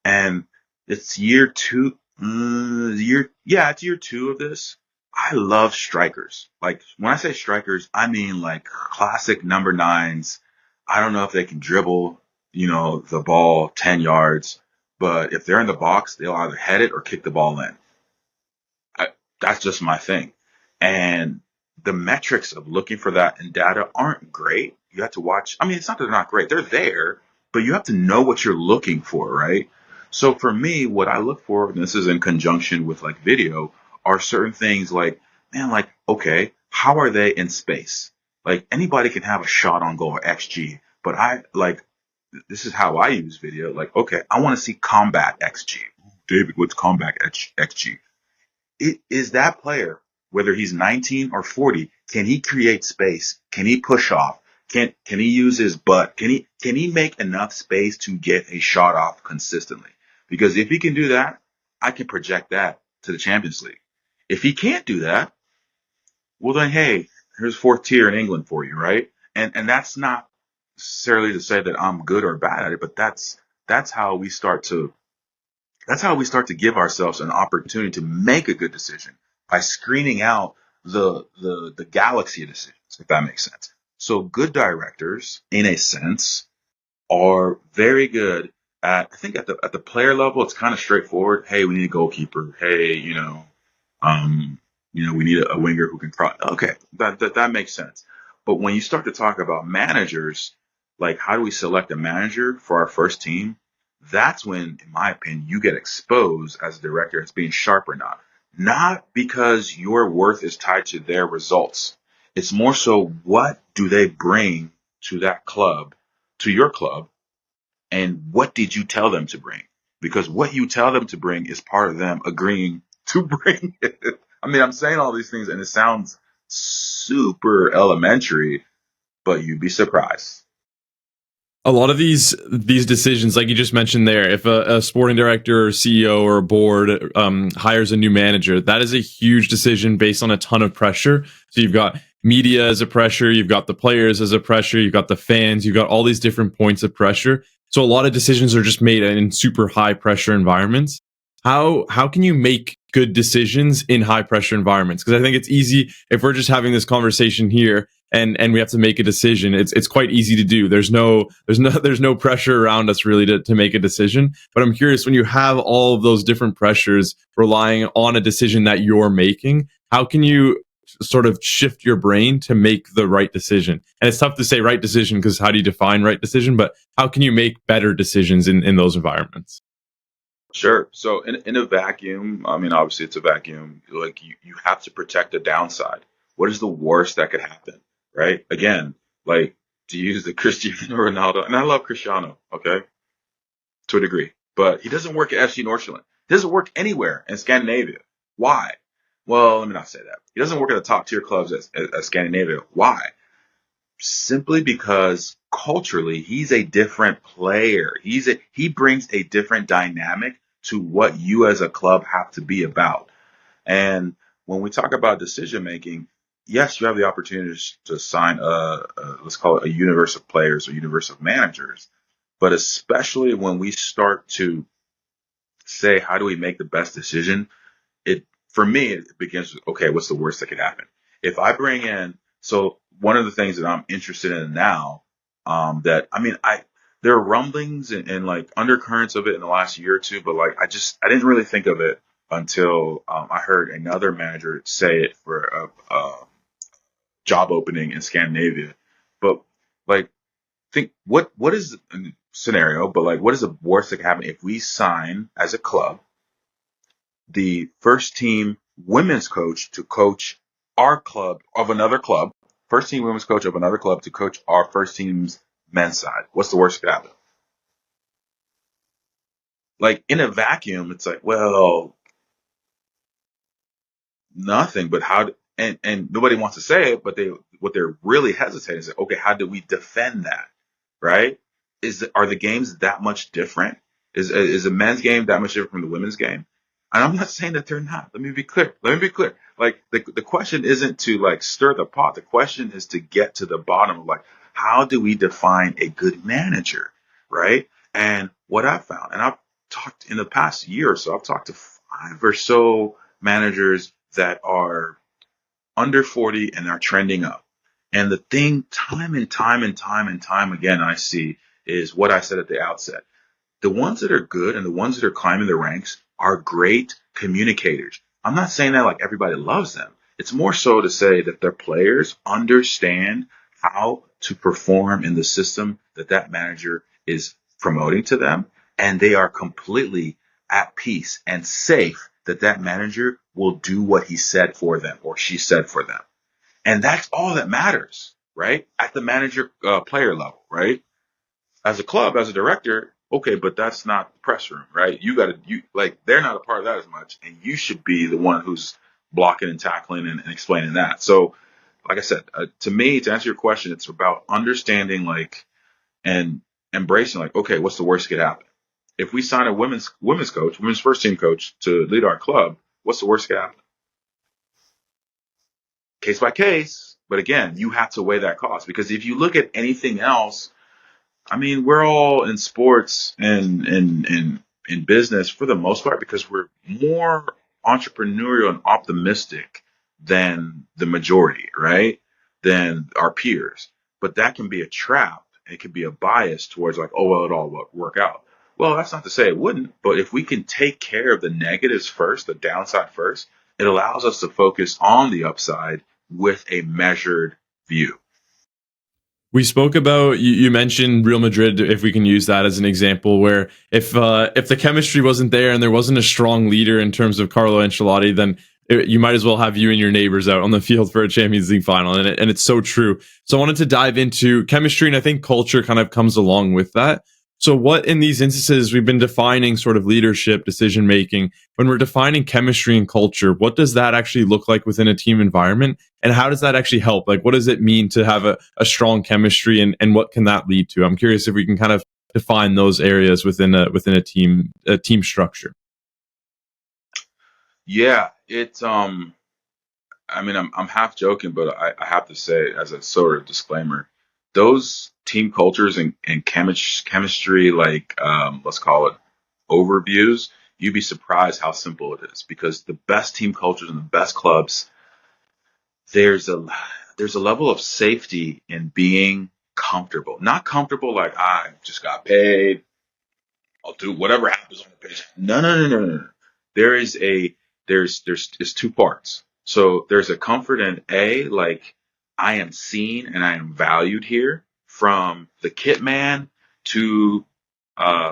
and it's year two, it's year two of this. I love strikers. Like when I say strikers, I mean like classic number nines. I don't know if they can dribble, the ball 10 yards, but if they're in the box, they'll either head it or kick the ball in. I, that's just my thing. And the metrics of looking for that in data aren't great. You have to watch. I mean, it's not that they're not great. They're there, but you have to know what you're looking for, right? So for me, what I look for, and this is in conjunction with like video, are certain things like, man, like, okay, how are they in space? Like anybody can have a shot on goal or XG, but this is how I use video. Like, okay, I want to see combat XG. David, what's combat XG? Is that player, whether he's 19 or 40, can he create space? Can he push off? Can he use his butt? Can he make enough space to get a shot off consistently? Because if he can do that, I can project that to the Champions League. If he can't do that, well then hey, here's fourth tier in England for you, right? And that's not necessarily to say that I'm good or bad at it, but that's how we start to that's how we start to give ourselves an opportunity to make a good decision by screening out the galaxy of decisions, if that makes sense. So good directors, in a sense, are very good at, I think at the player level, it's kind of straightforward. Hey, we need a goalkeeper. Hey, um, we need a winger who can cross. Okay, that makes sense. But when you start to talk about managers, like how do we select a manager for our first team? That's when, in my opinion, you get exposed as a director as being sharp or not. Not because your worth is tied to their results. It's more so what do they bring to that club, to your club, and what did you tell them to bring? Because what you tell them to bring is part of them agreeing to bring it. I mean, I'm saying all these things and it sounds super elementary, but you'd be surprised. A lot of these decisions, like you just mentioned there, if a sporting director or CEO or a board hires a new manager, that is a huge decision based on a ton of pressure. So you've got media as a pressure, you've got the players as a pressure, you've got the fans, you've got all these different points of pressure. So a lot of decisions are just made in super high pressure environments. How can you make good decisions in high pressure environments? Because I think it's easy if we're just having this conversation here and we have to make a decision. It's quite easy to do. There's no pressure around us really to make a decision. But I'm curious, when you have all of those different pressures relying on a decision that you're making, how can you sort of shift your brain to make the right decision? And it's tough to say right decision because how do you define right decision? But how can you make better decisions in those environments? Sure. So in a vacuum, I mean, obviously it's a vacuum. Like you have to protect the downside. What is the worst that could happen? Right? Again, like to use the Cristiano Ronaldo, and I love Cristiano, okay, to a degree, but he doesn't work at FC Nordsjælland. He doesn't work anywhere in Scandinavia. Why? Well, let me not say that. He doesn't work at the top tier clubs at Scandinavia. Why? Simply because culturally he's a different player. He brings a different dynamic to what you as a club have to be about. And when we talk about decision making, yes, you have the opportunity to sign let's call it a universe of players or universe of managers. But especially when we start to say, how do we make the best decision? For me, it begins with, okay, what's the worst that could happen? If I bring in, so one of the things that I'm interested in now, that, I mean, there are rumblings and like undercurrents of it in the last year or two, but like, I didn't really think of it until, I heard another manager say it for a job opening in Scandinavia. But like, think what is a scenario, but like, what is the worst that could happen if we sign as a club the first team women's coach to coach our club of another club, first team women's coach of another club to coach our first team's men's side? What's the worst that could happen? Like in a vacuum, it's like, well, nothing, but and nobody wants to say it, but what they're really hesitating is, okay, how do we defend that? Right? Are the games that much different? Is a men's game that much different from the women's game? And I'm not saying that they're not. Let me be clear. Let me be clear. Like the question isn't to like stir the pot. The question is to get to the bottom of like, how do we define a good manager? Right? And what I found, and I've talked in the past year or so, I've talked to 5 or so managers that are under 40 and are trending up. And the thing time and time and time and time again I see is what I said at the outset. The ones that are good and the ones that are climbing the ranks are great communicators. I'm not saying that like everybody loves them. It's more so to say that their players understand how to perform in the system that that manager is promoting to them, and they are completely at peace and safe that that manager will do what he said for them or she said for them. And that's all that matters, right? At the manager player level, right? As a club, as a director, okay, but that's not the press room, right? You like, they're not a part of that as much, and you should be the one who's blocking and tackling and explaining that. So, like I said, to me, to answer your question, it's about understanding, like, and embracing, like, okay, what's the worst that could happen? If we sign a women's first team coach to lead our club, what's the worst that could happen? Case by case, but again, you have to weigh that cost, because if you look at anything else, I mean, we're all in sports and in business for the most part because we're more entrepreneurial and optimistic than the majority, right? Than our peers. But that can be a trap. It can be a bias towards like, oh, well, it all work out. Well, that's not to say it wouldn't, but if we can take care of the negatives first, the downside first, it allows us to focus on the upside with a measured view. We spoke about you mentioned Real Madrid, if we can use that as an example, where if the chemistry wasn't there and there wasn't a strong leader in terms of Carlo Ancelotti, then you might as well have you and your neighbors out on the field for a Champions League final, and it's so true. So I wanted to dive into chemistry, and I think culture kind of comes along with that. So what in these instances we've been defining sort of leadership, decision making, when we're defining chemistry and culture, what does that actually look like within a team environment? And how does that actually help? Like, what does it mean to have a strong chemistry, and what can that lead to? I'm curious if we can kind of define those areas within a team structure. Yeah, it's I mean, I'm half joking, but I have to say, as a sort of disclaimer, those team cultures and chemistry, like, let's call it overviews, you'd be surprised how simple it is, because the best team cultures and the best clubs, there's a there's a level of safety in being comfortable. Not comfortable like I just got paid, I'll do whatever happens on the pitch. No, no, no, no, no, no. There is a there's two parts. So there's a comfort in A, like, I am seen and I am valued here, from the kit man to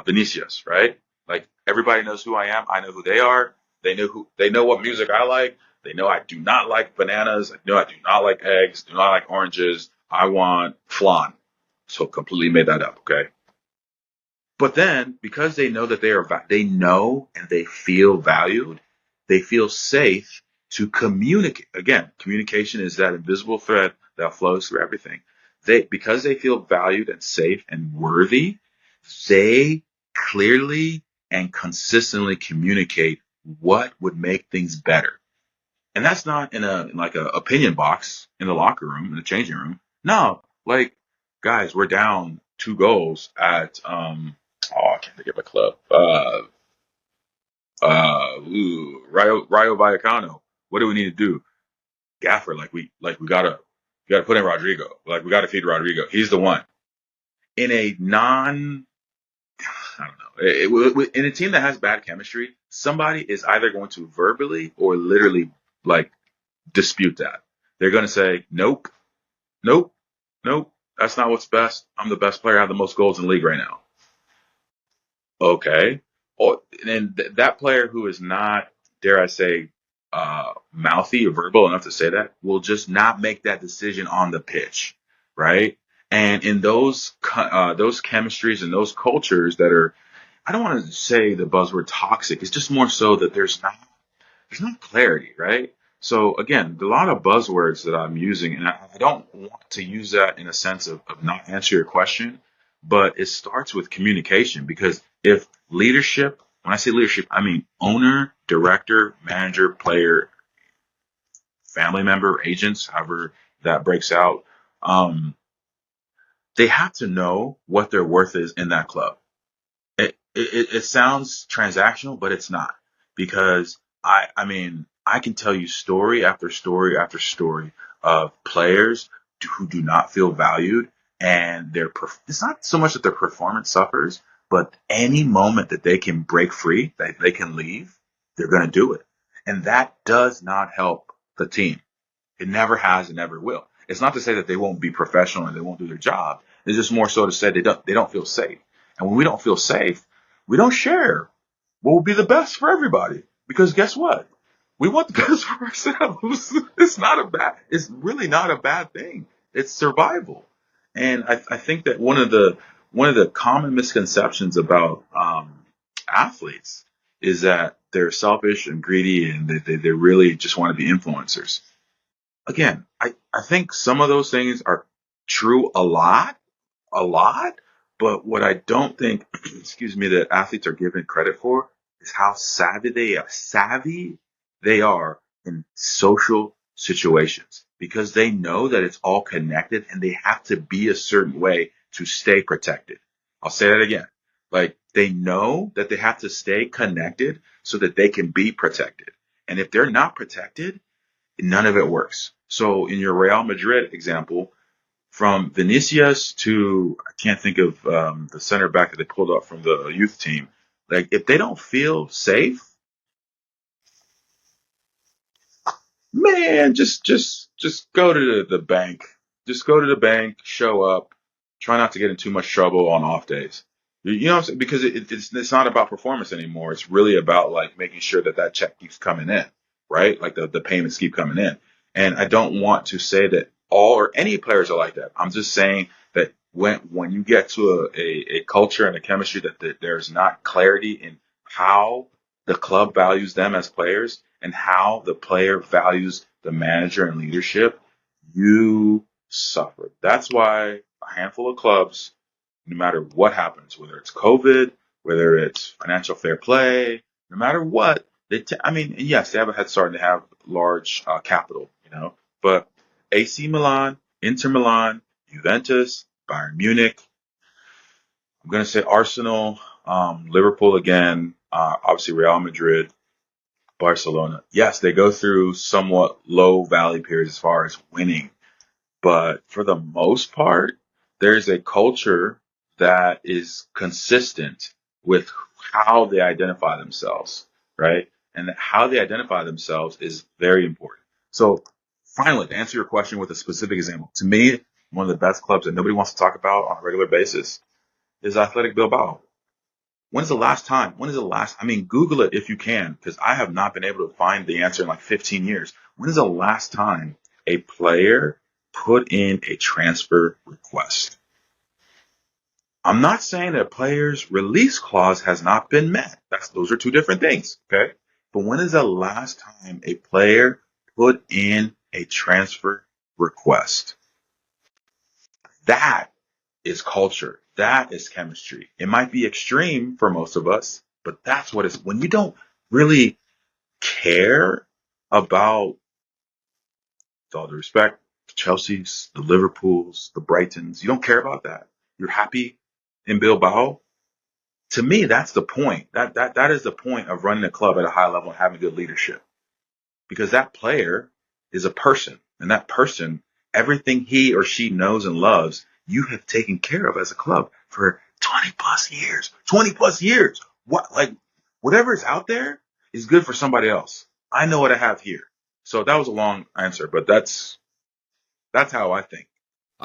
Vinicius, right? Like, everybody knows who I am. I know who they are. They know what music I like. They know I do not like bananas. I know I do not like eggs. Do not like oranges. I want flan. So completely made that up. Okay. But then, because they know that they know and they feel valued, they feel safe to communicate. Again, communication is that invisible thread that flows through everything. Because they feel valued and safe and worthy, they clearly and consistently communicate what would make things better. And that's not in like a opinion box in the locker room, in the changing room. No, like, guys, we're down 2 goals at I can't think of a club. Rayo Vallecano. What do we need to do? Gaffer, we gotta put in Rodrigo. Like, we gotta feed Rodrigo. He's the one. In a non, I don't know. In a team that has bad chemistry, somebody is either going to verbally or literally, like, dispute that. They're going to say, nope, nope, nope. That's not what's best. I'm the best player. I have the most goals in the league right now. Okay. Or, and that player who is not, dare I say, mouthy or verbal enough to say that, will just not make that decision on the pitch, right? And in those chemistries and those cultures that are, I don't want to say the buzzword toxic. It's just more so that there's no clarity, right? So again, a lot of buzzwords that I'm using, and I don't want to use that in a sense of not answer your question, but it starts with communication. Because if leadership, when I say leadership, I mean owner, director, manager, player, family member, agents, however that breaks out, they have to know what their worth is in that club. It sounds transactional, but it's not, because I mean, I can tell you story after story after story of players who do not feel valued, and it's not so much that their performance suffers, but any moment that they can break free, that they can leave, they're going to do it. And that does not help the team. It never has and never will. It's not to say that they won't be professional and they won't do their job. It's just more so to say they don't feel safe. And when we don't feel safe, we don't share what will be the best for everybody. Because guess what? We want the best for ourselves. It's really not a bad thing. It's survival. And I think that one of the common misconceptions about athletes is that they're selfish and greedy and they really just want to be influencers. Again, I think some of those things are true a lot, but what I don't think, excuse me, that athletes are given credit for is how savvy they are in social situations because they know that it's all connected and they have to be a certain way to stay protected. I'll say that again. Like they know that they have to stay connected so that they can be protected. And if they're not protected, none of it works. So in your Real Madrid example, from Vinicius to I can't think of the center back that they pulled up from the youth team. Like if they don't feel safe, man, just go to the bank. Just go to the bank, show up, try not to get in too much trouble on off days. You know what I'm saying? Because it's not about performance anymore. It's really about like making sure that check keeps coming in, right? Like the payments keep coming in. And I don't want to say that all or any players are like that. I'm just saying that when you get to a culture and a chemistry that there's not clarity in how the club values them as players and how the player values the manager and leadership, you suffer. That's why a handful of clubs, no matter what happens, whether it's COVID, whether it's financial fair play, no matter what, I mean, and yes, they have a head start and they have large capital, but AC Milan, Inter Milan, Juventus, Bayern Munich, I'm going to say Arsenal, Liverpool again, obviously Real Madrid, Barcelona. Yes, they go through somewhat low valley periods as far as winning, but for the most part, there's a culture that is consistent with how they identify themselves, right? And how they identify themselves is very important. So finally, to answer your question with a specific example, to me, one of the best clubs that nobody wants to talk about on a regular basis is Athletic Bilbao. When's the last time? When is the last? I mean, Google it if you can, because I have not been able to find the answer in like 15 years. When is the last time a player put in a transfer request? I'm not saying that a player's release clause has not been met. Those are two different things, okay? But when is the last time a player put in a transfer request? That is culture. That is chemistry. It might be extreme for most of us, but that's what it's when you don't really care about, with all due respect, the Chelseas, the Liverpools, the Brightons. You don't care about that. You're happy in Bilbao. To me, that's the point. That is the point of running a club at a high level and having good leadership. Because that player is a person, and that person, everything he or she knows and loves, you have taken care of as a club for 20 plus years. 20 plus years. Whatever is out there is good for somebody else. I know what I have here. So that was a long answer, but that's how I think.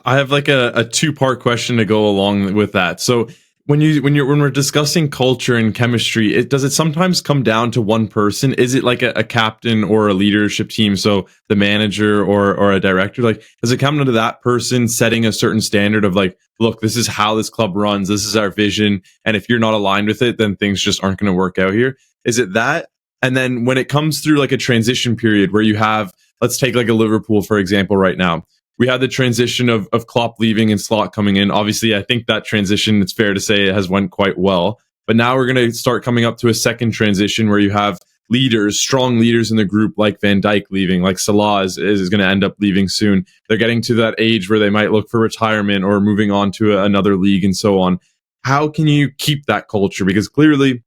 I have like a two-part question to go along with that. So when we're discussing culture and chemistry, does it sometimes come down to one person? Is it like a captain or a leadership team? So the manager or a director, like, does it come down to that person setting a certain standard of like, look, this is how this club runs. This is our vision. And if you're not aligned with it, then things just aren't going to work out here. Is it that? And then when it comes through like a transition period where you have, let's take like a Liverpool, for example, right now. We had the transition of Klopp leaving and Slot coming in. Obviously, I think that transition, it's fair to say, it has went quite well. But now we're going to start coming up to a second transition where you have leaders, strong leaders in the group like Van Dijk leaving, like Salah is going to end up leaving soon. They're getting to that age where they might look for retirement or moving on to another league and so on. How can you keep that culture? Because clearly,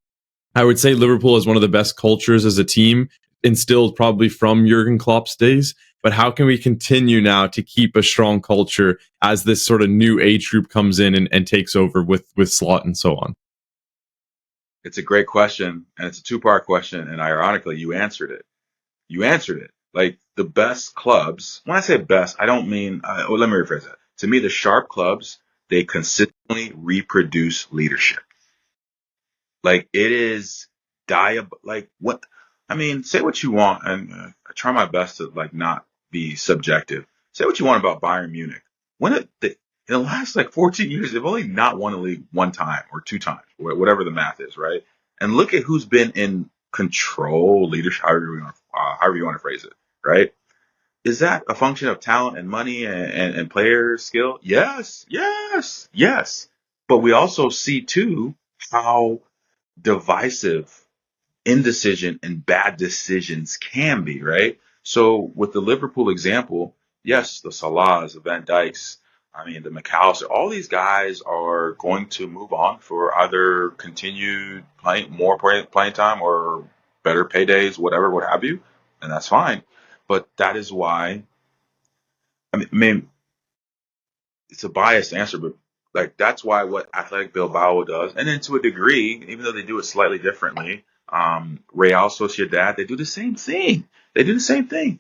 I would say Liverpool is one of the best cultures as a team. instilled probably from Jurgen Klopp's days, but how can we continue now to keep a strong culture as this sort of new age group comes in and takes over with Slot and so on? It's a great question, and it's a two-part question, and ironically, you answered it. You answered it. Like the best clubs, when I say best, I don't mean, let me rephrase that. To me, the sharp clubs, they consistently reproduce leadership. Like it is like what, I mean, say what you want, and I try my best to like not be subjective. Say what you want about Bayern Munich. In the last like 14 years, they've only not won a league one time or two times, whatever the math is, right? And look at who's been in control, leadership, however you want to phrase it, right? Is that a function of talent and money and player skill? Yes, yes, yes. But we also see too how divisive indecision and bad decisions can be, right? So with the Liverpool example, yes, the Salahs, the Van Dijks, I mean, the McAllister, all these guys are going to move on for either continued playing time or better paydays, whatever, what have you. And that's fine. But that is why, I mean, it's a biased answer, but like that's why what Athletic Bilbao does, and then to a degree, even though they do it slightly differently, Real Sociedad, they do the same thing. They do the same thing.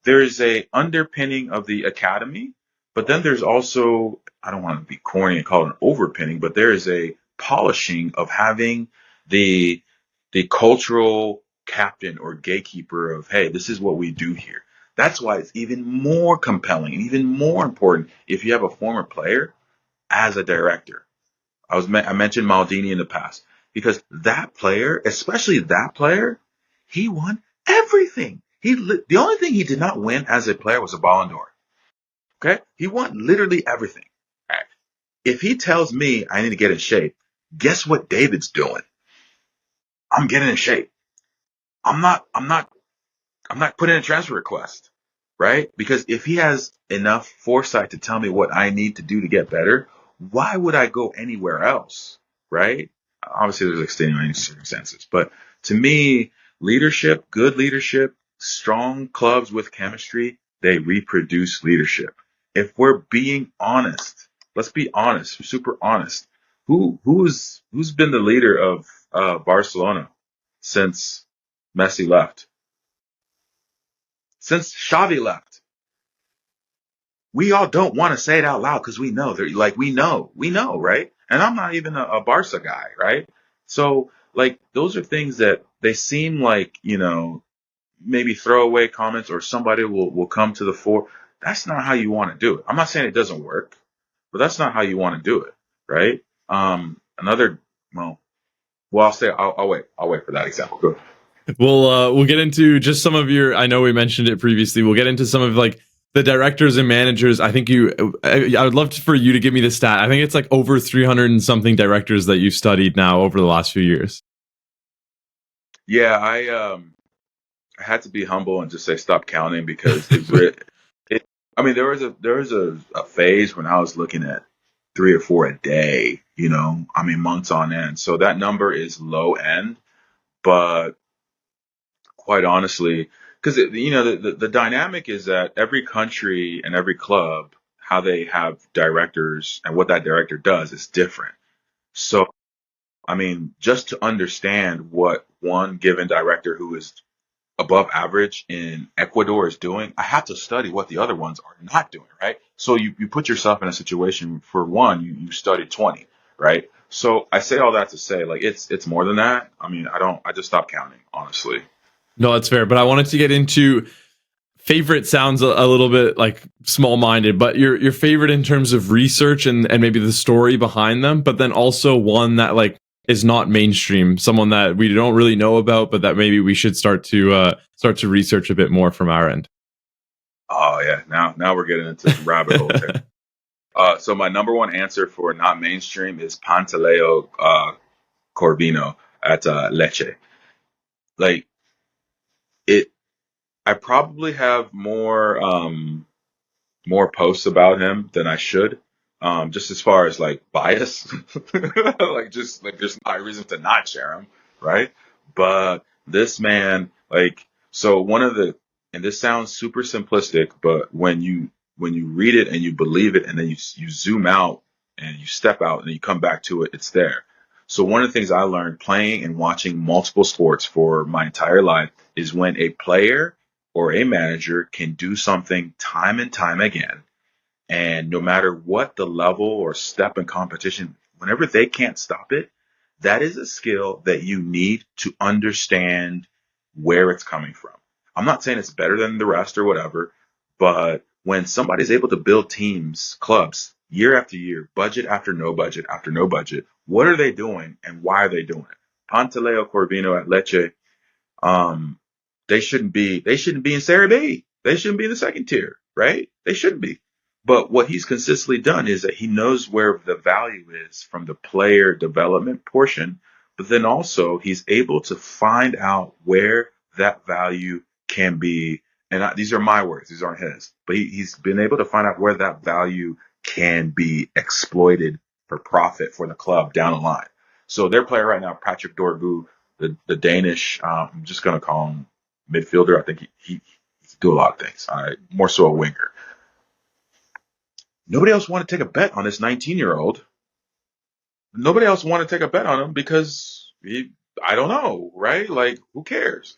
There is a underpinning of the academy, but then there's also, I don't want to be corny and call it an overpinning, but there is a polishing of having the the cultural captain or gatekeeper of, hey, this is what we do here. That's why it's even more compelling and even more important if you have a former player as a director. I mentioned Maldini in the past because that player, especially that player, he won everything. The only thing he did not win as a player was a Ballon d'Or. Okay, he won literally everything. All right. If he tells me I need to get in shape, guess what David's doing? I'm getting in shape. I'm not. I'm not putting in a transfer request, right? Because if he has enough foresight to tell me what I need to do to get better, why would I go anywhere else, right? Obviously, there's extenuating circumstances, but to me, good leadership, strong clubs with chemistry, they reproduce leadership. If we're being honest, let's be honest, super honest. Who's been the leader of Barcelona since Messi left? Since Xavi left, we all don't want to say it out loud because we know they're like we know, right? And I'm not even a Barca guy, right? So like those are things that they seem like maybe throwaway comments or somebody will come to the fore. That's not how you want to do it. I'm not saying it doesn't work, but that's not how you want to do it, right? Another well, I'll wait for that example. Go. We'll get into just some of your. I know we mentioned it previously. We'll get into some of like the directors and managers. I think I would love for you to give me the stat. I think it's like over 300 and something directors that you've studied now over the last few years. Yeah, I had to be humble and just say stop counting because I mean, there was a phase when I was looking at 3 or 4 a day. I mean, months on end. So that number is low end, but quite honestly, because the dynamic is that every country and every club, how they have directors and what that director does is different. So I mean, just to understand what one given director who is above average in Ecuador is doing, I have to study what the other ones are not doing, right? So you put yourself in a situation for one, you studied 20, right? So I say all that to say, like, it's more than that. I mean, I just stopped counting, honestly. No, that's fair. But I wanted to get into favorite sounds a little bit like small minded, but your favorite in terms of research and maybe the story behind them, but then also one that like is not mainstream, someone that we don't really know about, but that maybe we should start to research a bit more from our end. Oh yeah, now we're getting into some rabbit holes here. So my number one answer for not mainstream is Pantaleo Corvino at Lecce. Like it, I probably have more posts about him than I should. Just as far as like bias, like just there's not a reason to not share him, right? But this man, like, So and this sounds super simplistic, but when you read it and you believe it, and then you zoom out and you step out and you come back to it, it's there. So one of the things I learned playing and watching multiple sports for my entire life is when a player or a manager can do something time and time again, and no matter what the level or step in competition, whenever they can't stop it, that is a skill that you need to understand where it's coming from. I'm not saying it's better than the rest or whatever, but when somebody's able to build teams, clubs, year after year, budget after no budget, what are they doing and why are they doing it? Pantaleo Corvino at Lecce, um, they shouldn't be in Serie B. They shouldn't be in the second tier, right? They shouldn't be. But what he's consistently done is that he knows where the value is from the player development portion, but then also he's able to find out where that value can be. And these are my words; these aren't his. But he's been able to find out where that value can be exploited for profit for the club down the line. So their player right now, Patrick Dorgu, the Danish, I'm just going to call him midfielder. I think he can do a lot of things. All right, more so a winger. Nobody else wanted to take a bet on this 19-year-old. Nobody else wanted to take a bet on him because I don't know, right? Like, who cares?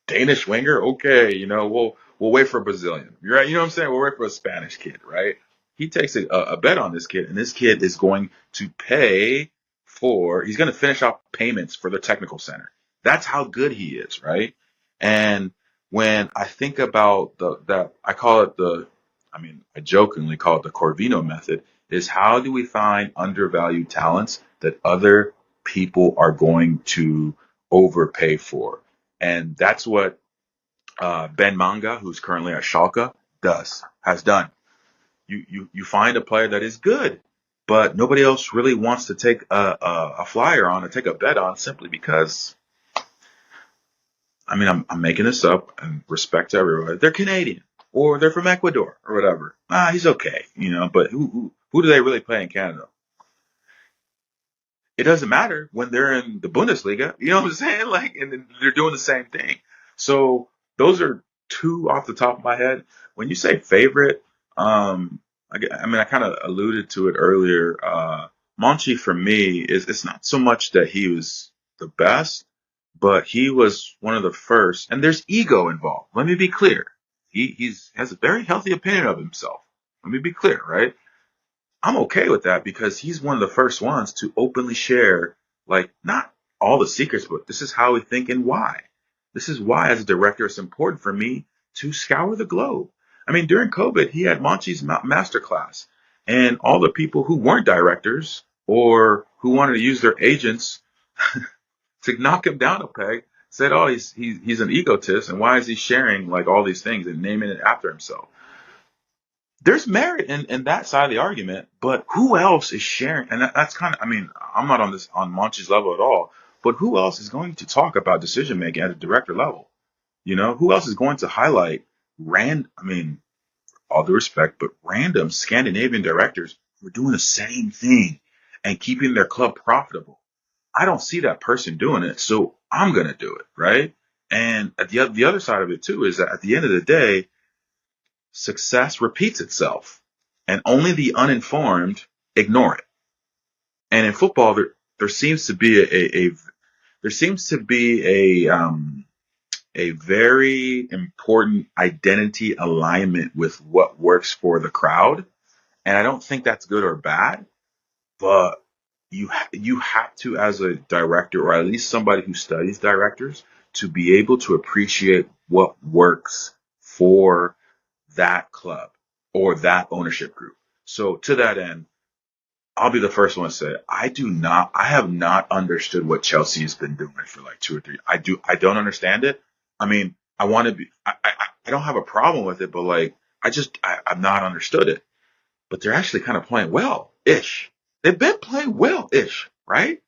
Danish winger, okay. We'll wait for a Brazilian. You're right. You know what I'm saying? We'll wait for a Spanish kid, right? He takes a bet on this kid, and this kid is going to pay he's going to finish off payments for the technical center. That's how good he is, right? And when I think about I jokingly call it the Corvino method, is how do we find undervalued talents that other people are going to overpay for? And that's what Ben Manga, who's currently at Schalke, has done. You find a player that is good, but nobody else really wants to take a flyer on or take a bet on simply because, I'm making this up and respect to everyone. They're Canadian or they're from Ecuador or whatever. He's okay, but who do they really play in Canada? It doesn't matter when they're in the Bundesliga. You know what I'm saying? Like, and they're doing the same thing. So those are two off the top of my head. When you say favorite, I kind of alluded to it earlier. Monchi for me it's not so much that he was the best, but he was one of the first. And there's ego involved. Let me be clear. He has a very healthy opinion of himself. Let me be clear, right? I'm okay with that because he's one of the first ones to openly share, like, not all the secrets, but this is how we think and why. This is why, as a director, it's important for me to scour the globe. During COVID, he had Monchi's masterclass, and all the people who weren't directors or who wanted to use their agents to knock him down a peg said, "Oh, he's an egotist, and why is he sharing like all these things and naming it after himself?" There's merit in that side of the argument, but who else is sharing? And that's kind of, I'm not on Monchi's level at all, but who else is going to talk about decision making at a director level? Who else is going to highlight all due respect, but random Scandinavian directors who are doing the same thing and keeping their club profitable? I don't see that person doing it, so I'm going to do it, right? And at the other side of it too is that at the end of the day, success repeats itself, and only the uninformed ignore it. And in football, there seems to be a very important identity alignment with what works for the crowd, and I don't think that's good or bad, but you have to, as a director, or at least somebody who studies directors, to be able to appreciate what works for that club or that ownership group. So to that end, I'll be the first one to say I have not understood what Chelsea has been doing for like 2 or 3. I don't understand it. I want to be, I don't have a problem with it, but like, I've not understood it, but they're actually kind of playing well-ish. They've been playing well-ish, right?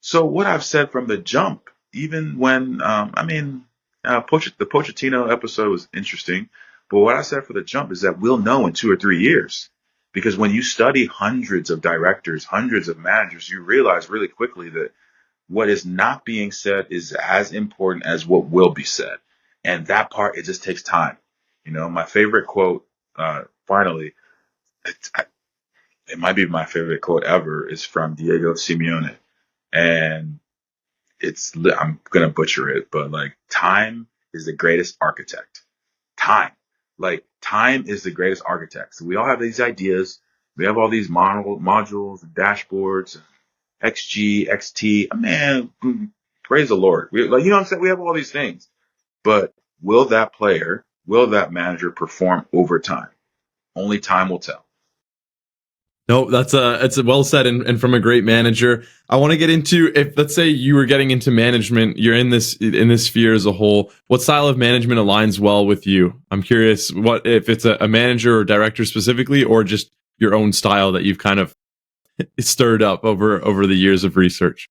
So what I've said from the jump, even when, the Pochettino episode was interesting, but what I said for the jump is that we'll know in 2 or 3 years. Because when you study hundreds of directors, hundreds of managers, you realize really quickly that what is not being said is as important as what will be said. And that part, it just takes time. My favorite quote, finally, it, it might be my favorite quote ever, is from Diego Simeone. And I'm going to butcher it, but like, time is the greatest architect. Time. Like, time is the greatest architect. So we all have these ideas. We have all these modules, dashboards, XG, XT. Man, praise the Lord. Like, you know what I'm saying? We have all these things. But will that manager perform over time? Only time will tell. No, it's a well said, and from a great manager. I want to get into, if let's say you were getting into management, you're in this sphere as a whole. What style of management aligns well with you? I'm curious, what if it's a manager or director specifically, or just your own style that you've kind of stirred up over the years of research.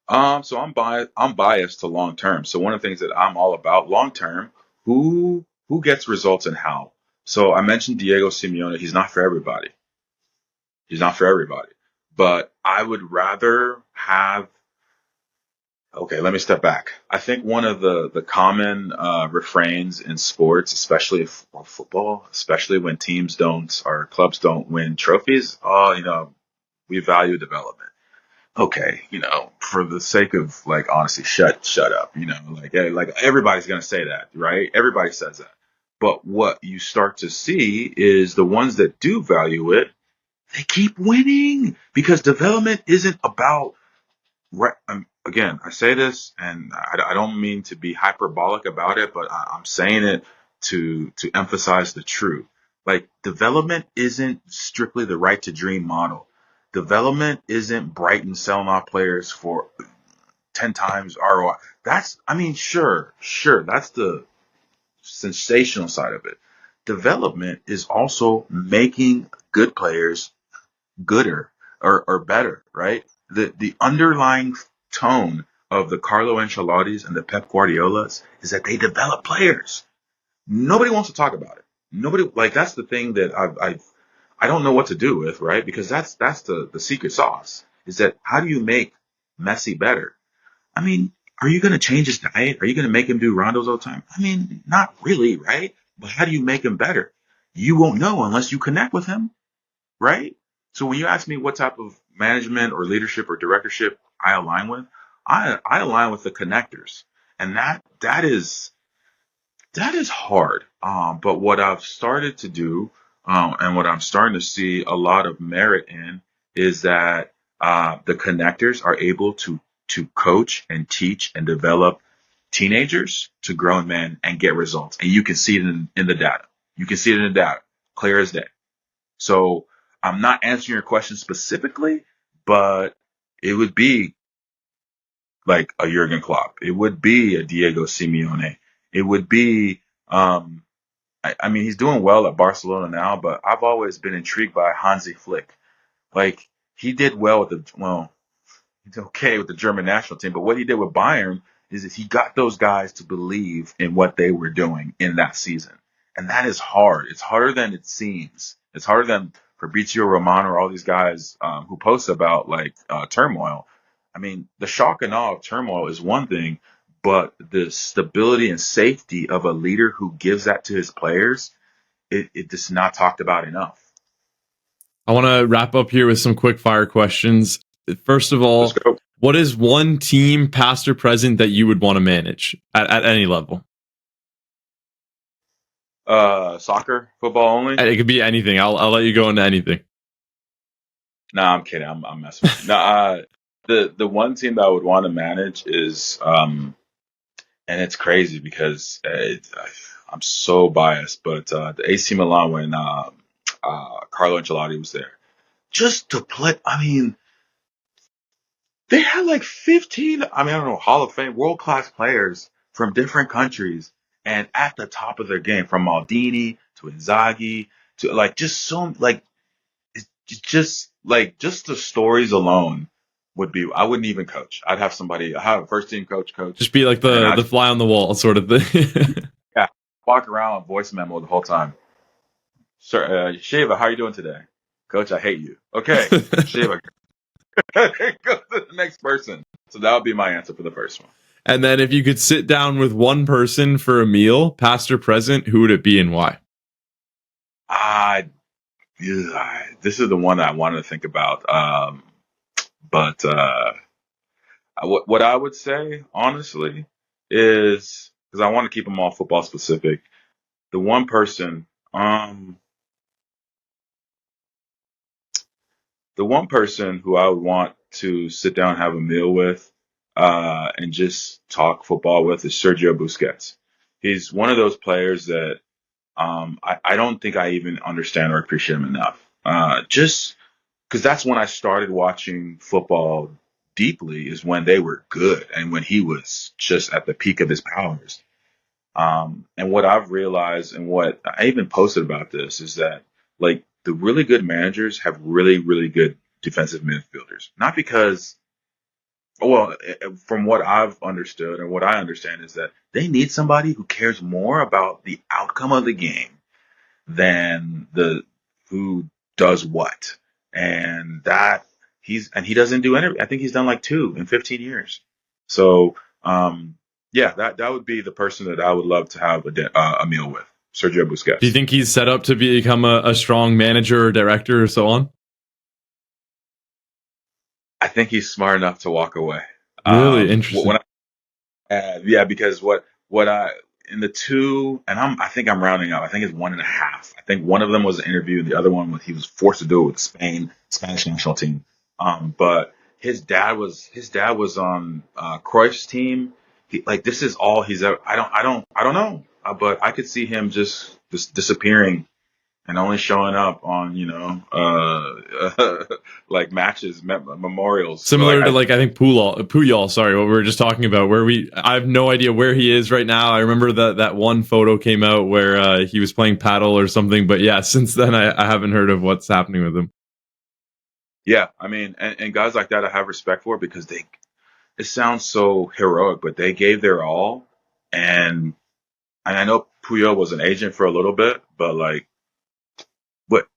So I'm biased to long term. So one of the things that I'm all about long term, who gets results and how. So I mentioned Diego Simeone. He's not for everybody. He's not for everybody. But I would rather have. Okay, let me step back. I think one of the common refrains in sports, especially football, especially when teams don't or clubs don't win trophies, we value development. Okay, for the sake of like honesty, shut up. Like everybody's gonna say that, right? Everybody says that. But what you start to see is the ones that do value it, they keep winning because development isn't about. Right. Again, I say this, and I don't mean to be hyperbolic about it, but I'm saying it to emphasize the truth. Like, development isn't strictly the right to dream model. Development isn't Brighton selling off players for 10 times ROI. Sure, that's the sensational side of it. Development is also making good players gooder or better, right? The underlying tone of the Carlo Ancelottis and the Pep Guardiolas is that they develop players. Nobody wants to talk about it. Nobody, like, that's the thing that I don't know what to do with, right? Because that's the secret sauce, is that how do you make Messi better? I mean, are you going to change his diet? Are you going to make him do rondos all the time? I mean, not really, right? But how do you make him better? You won't know unless you connect with him, right? So when you ask me what type of management or leadership or directorship I align with, I align with the connectors, and that is hard. But what I've started to do, and what I'm starting to see a lot of merit in, is that the connectors are able to coach and teach and develop teenagers to grown men and get results, and you can see it in the data. You can see it in the data, clear as day. So I'm not answering your question specifically, but it would be like a Jurgen Klopp. It would be a Diego Simeone. It would be, I mean, he's doing well at Barcelona now, but I've always been intrigued by Hansi Flick. Like, he did well he's okay with the German national team, but what he did with Bayern is that he got those guys to believe in what they were doing in that season. And that is hard. It's harder than it seems. It's harder than Fabrizio Romano or all these guys who post about like turmoil. I mean, the shock and awe of turmoil is one thing, but the stability and safety of a leader who gives that to his players, it is not talked about enough. I want to wrap up here with some quick fire questions. First of Let's all, go. what is one team, past or present, that you would want to manage at any level? Soccer, football only. It could be anything. I'll let you go into anything. No, I'm kidding. I'm messing with you. No, the one team that I would want to manage is, and it's crazy because I'm so biased, but the AC Milan when Carlo Ancelotti was there, just to play. I mean, they had like 15. I mean, I don't know, Hall of Fame, world class players from different countries, and at the top of their game, from Maldini to Inzaghi to like just so like just the stories alone would be. I wouldn't even coach. I'd have somebody. I have a first team coach, Just be like and the I fly on the wall sort of thing. yeah, walk around with voice memo the whole time. Sir, Shiva, how are you doing today? Coach, I hate you. Okay, Shiva, go to the next person. So that would be my answer for the first one. And then if you could sit down with one person for a meal, past or present, who would it be and why? This is the one that I wanted to think about. But what I would say, honestly, is because I want to keep them all football specific. The one person, the one person who I would want to sit down and have a meal with, and just talk football with is Sergio Busquets. He's one of those players that I don't think I even understand or appreciate him enough. Just because that's when I started watching football deeply, is when they were good and when he was just at the peak of his powers. And what I've realized, and what I even posted about this, is that like the really good managers have really, really good defensive midfielders. Not because, well, from what I've understood and what I understand is that they need somebody who cares more about the outcome of the game than the who does what. And that he doesn't do any. I think he's done like 2 in 15 years. So yeah, that would be the person that I would love to have a meal with, Sergio Do you Busquets. think he's set up to become a strong manager or director or so on? I think he's smart enough to walk away. Really interesting. Yeah, because what I in the 2, and I think I'm rounding up. I think it's 1.5. I think one of them was an interview, and the other one was he was forced to do it with Spanish national team. But his dad was on Cruyff's team. Like this is all he's ever. I don't know. But I could see him just disappearing and only showing up on like matches, memorials. So Similar to like I think Puyol, sorry, what we were just talking about, I have no idea where he is right now. I remember that one photo came out where he was playing paddle or something, but yeah, since then I haven't heard of what's happening with him. yeah, I mean, and guys like that I have respect for because it sounds so heroic, but they gave their all. And I know Puyol was an agent for a little bit, but like, what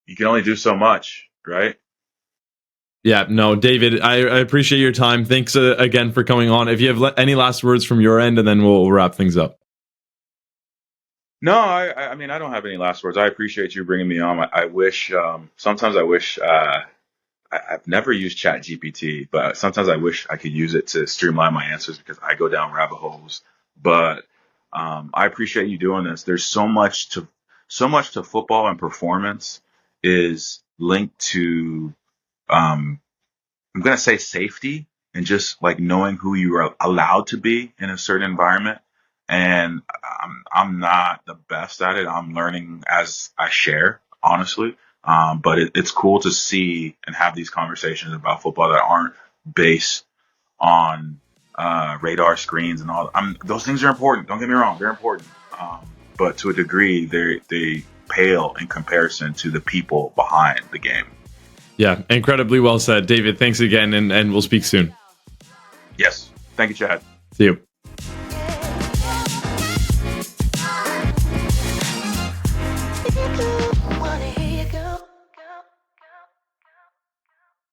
you can only do so much, right? Yeah, no, David, I appreciate your time. Thanks again for coming on. If you have any last words from your end, and then we'll wrap things up. No, I mean, I don't have any last words. I appreciate you bringing me on. I wish, sometimes I wish, I've never used Chat GPT, but sometimes I wish I could use it to streamline my answers because I go down rabbit holes. But I appreciate you doing this. There's so much to football, and performance is linked to, um, I'm going to say safety, and just like knowing who you are allowed to be in a certain environment. And I'm not the best at it. I'm learning as I share, honestly. But it's cool to see and have these conversations about football that aren't based on radar screens and all. Those things are important. Don't get me wrong; they're important. But to a degree, they pale in comparison to the people behind the game. Yeah, incredibly well said, David. Thanks again, and we'll speak soon. Yes. Thank you, Chad. See you.